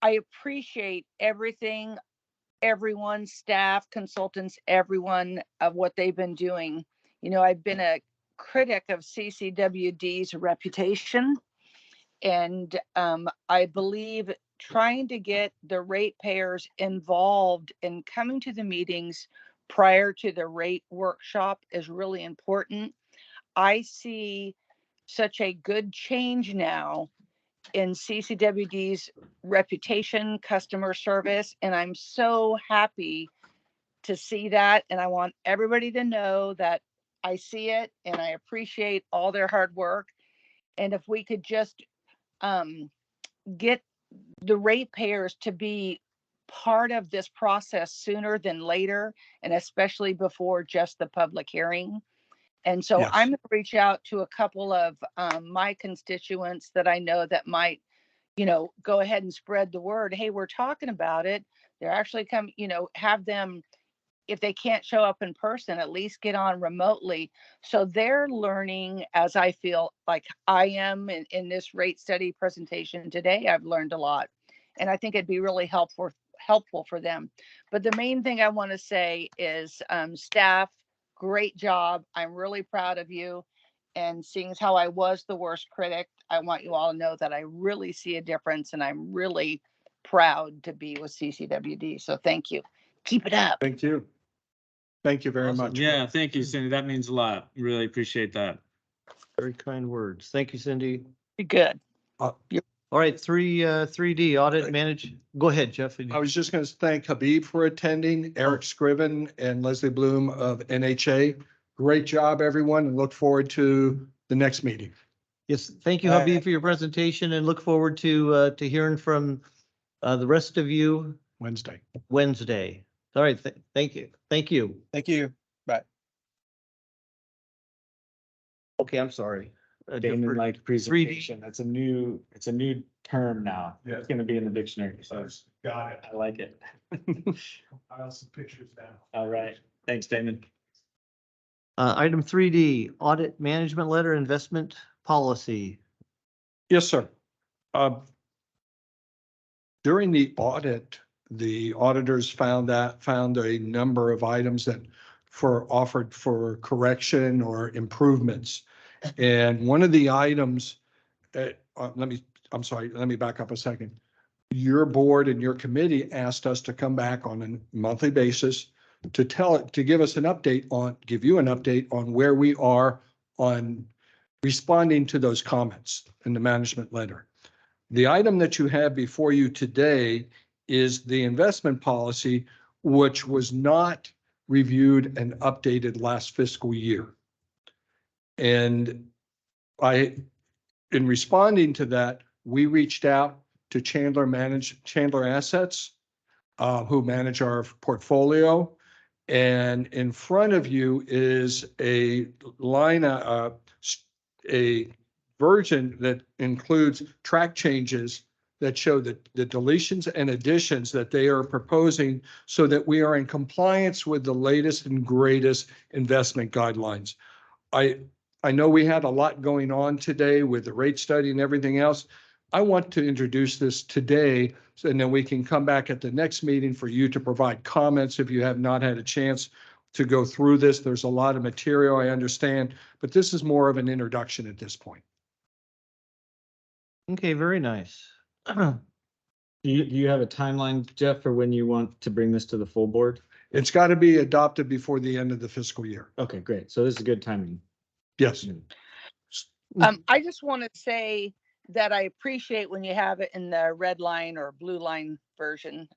I appreciate everyone, staff, consultants, everyone of what they've been doing. I've been a critic of CCWD's reputation, and I believe trying to get the ratepayers involved in coming to the meetings prior to the rate workshop is really important. I see such a good change now in CCWD's reputation, customer service, and I'm so happy to see that. And I want everybody to know that I see it and I appreciate all their hard work. And if we could just get the ratepayers to be part of this process sooner than later, and especially before just the public hearing. And so Yes. I'm going to reach out to a couple of my constituents that I know that might, go ahead and spread the word. Hey, we're talking about it. They're actually have them, if they can't show up in person, at least get on remotely. So they're learning, as I feel like I am in this rate study presentation today. I've learned a lot, and I think it'd be really helpful for them. But the main thing I want to say is staff, great job. I'm really proud of you. And seeing as how I was the worst critic, I want you all to know that I really see a difference and I'm really proud to be with CCWD. So thank you. Keep it up. Thank you. Thank you very Awesome. much. Yeah, thank you, Cindy. That means a lot. Really appreciate that. Very kind words. Thank you, Cindy. You're good. All right, 3D audit manage. Go ahead, Jeff. I was just going to thank Habib for attending, Eric Scriven and Leslie Bloom of NHA. Great job, everyone, and look forward to the next meeting. Yes, thank you, Habib, for your presentation and look forward to hearing from the rest of you Wednesday. Wednesday. All right, thank you. Thank you. Thank you. Bye. Okay, I'm sorry. Damon like 3D. presentation. It's a new term now. Yeah. It's gonna be in the dictionary. So Got it. I like it. I have some pictures now. All right. Thanks, Damon. Item 3D, audit management letter, investment policy. Yes, sir. During the audit, the auditors found a number of items that offered for correction or improvements. And one of the items, let me back up a second. Your board and your committee asked us to come back on a monthly basis to give you an update on where we are on responding to those comments in the management letter. The item that you have before you today is the investment policy, which was not reviewed and updated last fiscal year. And in responding to that, we reached out to Chandler Assets, who manage our portfolio. And in front of you is a version that includes track changes that show the deletions and additions that they are proposing so that we are in compliance with the latest and greatest investment guidelines. I know we had a lot going on today with the rate study and everything else. I want to introduce this today, and then we can come back at the next meeting for you to provide comments if you have not had a chance to go through this. There's a lot of material, I understand, but this is more of an introduction at this point. Okay, very nice. Do you have a timeline, Jeff, for when you want to bring this to the full board? It's got to be adopted before the end of the fiscal year. Okay, great. So this is good timing. Yes. I just want to say that I appreciate when you have it in the red line or blue line version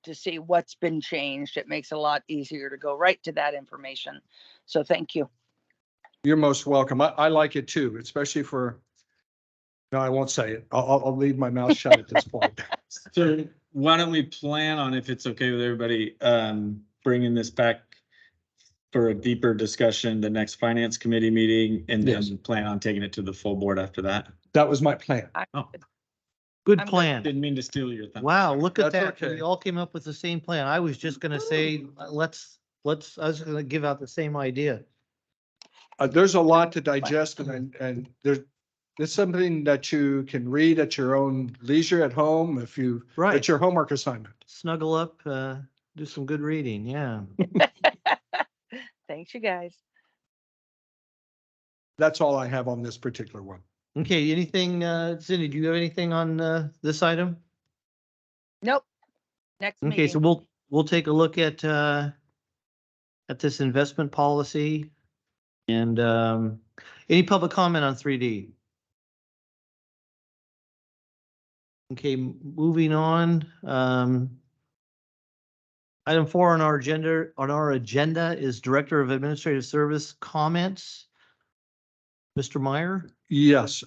to see what's been changed. It makes it a lot easier to go right to that information. So thank you. You're most welcome. I like it too, especially for, no, I won't say it. I'll leave my mouth shut at this point. So why don't we plan on, if it's okay with everybody, bringing this back for a deeper discussion, the next finance committee meeting, and then Yes. plan on taking it to the full board after that? That was my plan. Oh, Good I'm good. plan. didn't mean to steal your thunder. Wow, look at That's that. okay. We all came up with the same plan. I was just gonna say, I was gonna give out the same idea. There's a lot to digest and there's something that you can read at your own leisure at home if you, Right. it's your homework assignment. Snuggle up, do some good reading. Yeah. Thanks, you guys. That's all I have on this particular one. Okay, anything, Cindy, do you have anything on this item? Nope. Next Okay, so meeting. we'll take a look at this investment policy. And any public comment on 3D? Okay, moving on. Item 4 on our agenda is Director of Administrative Service comments. Mr. Meyer? Yes,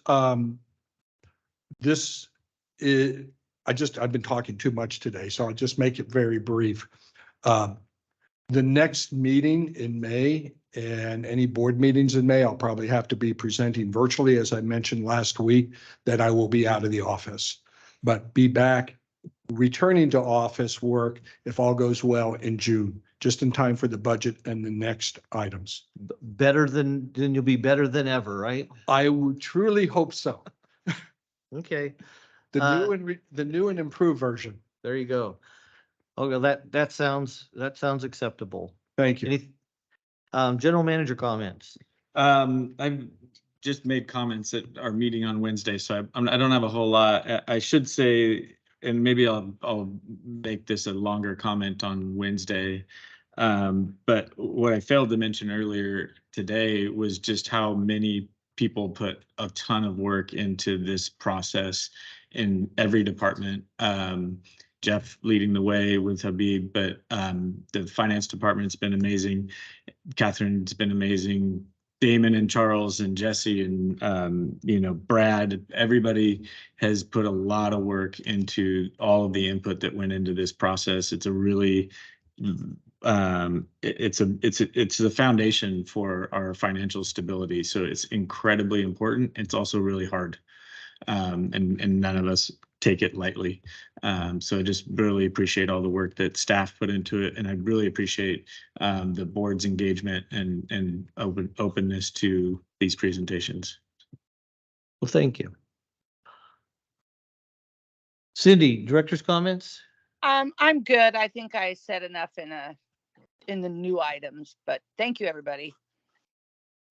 this is, I've been talking too much today, so I'll just make it very brief. The next meeting in May and any board meetings in May, I'll probably have to be presenting virtually, as I mentioned last week, that I will be out of the office, but be back returning to office work if all goes well in June, just in time for the budget and the next items. Better than you'll be better than ever, right? I would truly hope so. Okay, The new and improved version. there you go. Okay, that sounds acceptable. Thank you. Any general manager comments? I'm just made comments at our meeting on Wednesday, so I don't have a whole lot. I should say, and maybe I'll make this a longer comment on Wednesday. But what I failed to mention earlier today was just how many people put a ton of work into this process in every department. Jeff leading the way with Habib, but the finance department's been amazing. Catherine's been amazing. Damon and Charles and Jesse and Brad, everybody has put a lot of work into all of the input that went into this process. It's a really it's the foundation for our financial stability. So it's incredibly important. It's also really hard. And none of us take it lightly. So I just really appreciate all the work that staff put into it. And I really appreciate the board's engagement and openness to these presentations. Well, thank you. Cindy, director's comments? I'm good. I think I said enough in the new items, but thank you, everybody.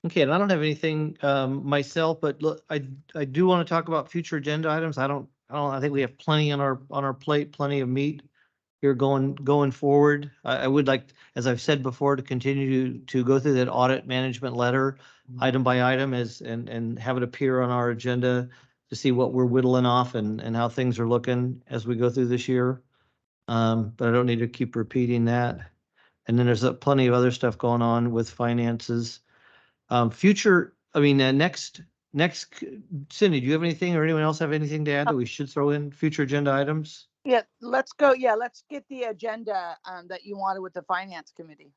Okay, and I don't have anything myself, but look, I do want to talk about future agenda items. I think we have plenty on our plate, plenty of meat here going forward. I would like, as I've said before, to continue to go through that audit management letter item by item and have it appear on our agenda to see what we're whittling off and how things are looking as we go through this year. But I don't need to keep repeating that. And then there's plenty of other stuff going on with finances. Next, Cindy, do you have anything or anyone else have anything to add that we should throw in future agenda items? Yeah, let's go. Yeah, let's get the agenda that you wanted with the finance committee.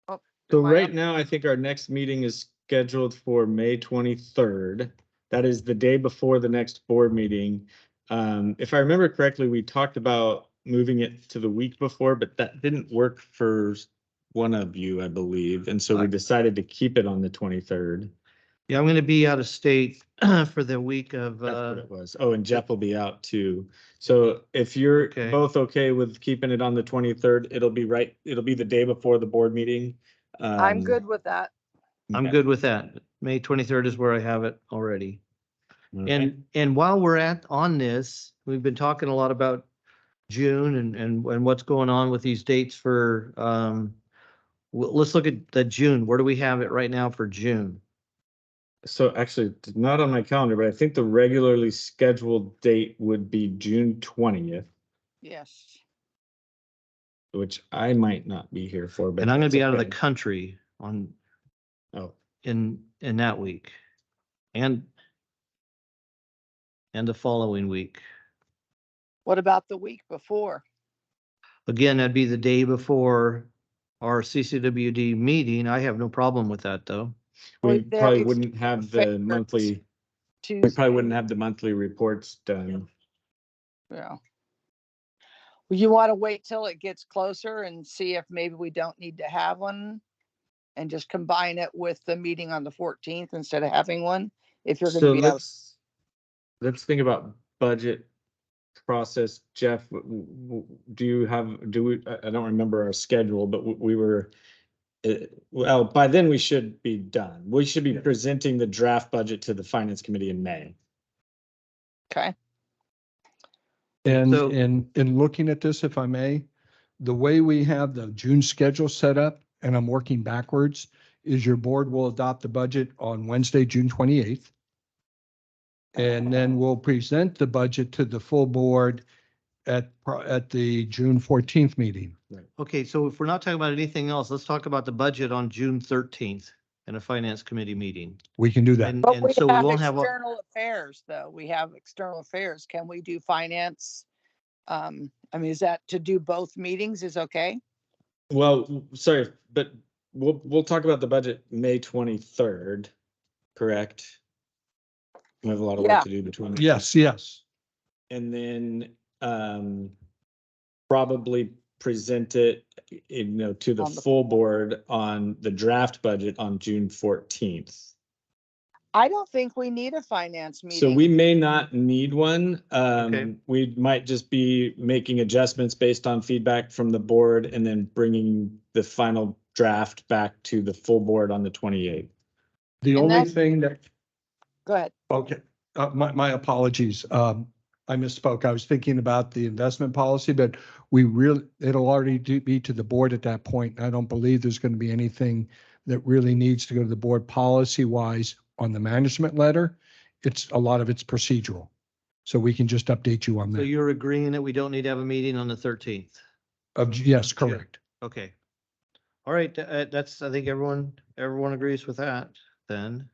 Oh, So am I right up? now, I think our next meeting is scheduled for May 23rd. That is the day before the next board meeting. If I remember correctly, we talked about moving it to the week before, but that didn't work for one of you, I believe. And so we decided to keep it on the 23rd. Yeah, I'm going to be out of state for the week of, That's what it was. Oh, and Jeff will be out too. So if you're Okay. both okay with keeping it on the 23rd, it'll be the day before the board meeting. I'm good with that. I'm good with that. May 23rd is where I have it already. Okay. And while we're on this, we've been talking a lot about June and what's going on with these dates for, let's look at the June. Where do we have it right now for June? So actually, it's not on my calendar, but I think the regularly scheduled date would be June 20th, Yes. which I might not be here for, but And I'm going that's to be out of the okay. country Oh, in that week and the following week. What about the week before? Again, that'd be the day before our CCWD meeting. I have no problem with that, though. we Well, there probably is wouldn't have the favorites. monthly, Tuesday. we probably wouldn't have the monthly reports done. Yeah. Well, you want to wait till it gets closer and see if maybe we don't need to have one and just combine it with the meeting on the 14th instead of having one? If you're going So to be out. let's think about budget process. Jeff, I don't remember our schedule, but we were, well, by then we should be done. We should be presenting the draft budget to the finance committee in May. Okay. And So- in looking at this, if I may, the way we have the June schedule set up, and I'm working backwards, is your board will adopt the budget on Wednesday, June 28th. And then we'll present the budget to the full board at the June 14th meeting. Okay, so if we're not talking about anything else, let's talk about the budget on June 13th in a finance committee meeting. We can do that. And, But and we so we have won't have, external affairs, though. We have external affairs. Can we do finance? Is that to do both meetings is okay? Well, sorry, but we'll talk about the budget May 23rd, correct? We have a lot of Yeah. work to do between. Yes, yes. And then probably present it, to the On the- full board on the draft budget on June 14th. I don't think we need a finance meeting. So we may not need one. Okay. We might just be making adjustments based on feedback from the board and then bringing the final draft back to the full board on the 28th. The And only that's- thing that, Go ahead. okay, my apologies. I misspoke. I was thinking about the investment policy, but it'll already be to the board at that point. I don't believe there's going to be anything that really needs to go to the board policy wise on the management letter. A lot of it's procedural. So we can just update you on So that. you're agreeing that we don't need to have a meeting on the 13th? Yes, correct. Okay. All right, that's, I think everyone agrees with that then.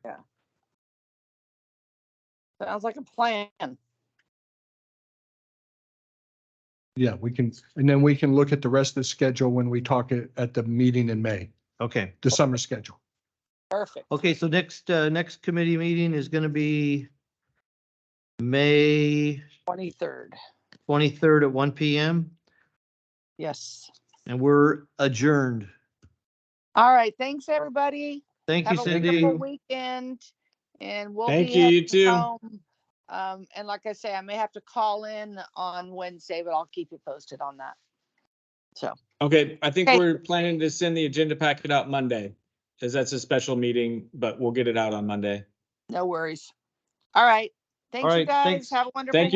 Sounds like a plan. Yeah, we can, and then we can look at the rest of the schedule when we talk at the meeting in May, Okay. the summer schedule. Perfect. Okay, so next committee meeting is gonna be May 23rd. 23rd at 1 PM, Yes. and we're adjourned. All right. Thanks, everybody. Thank you, Have a Cindy. wonderful weekend, and we'll Thank be you, you heading too. home. And like I say, I may have to call in on Wednesday, but I'll keep you posted on that. So, Okay, I think Okay. we're planning to send the agenda packet out Monday, because that's a special meeting, but we'll get it out on Monday. no worries. All right. Thanks, you right, guys. thanks. Have a wonderful Thank you.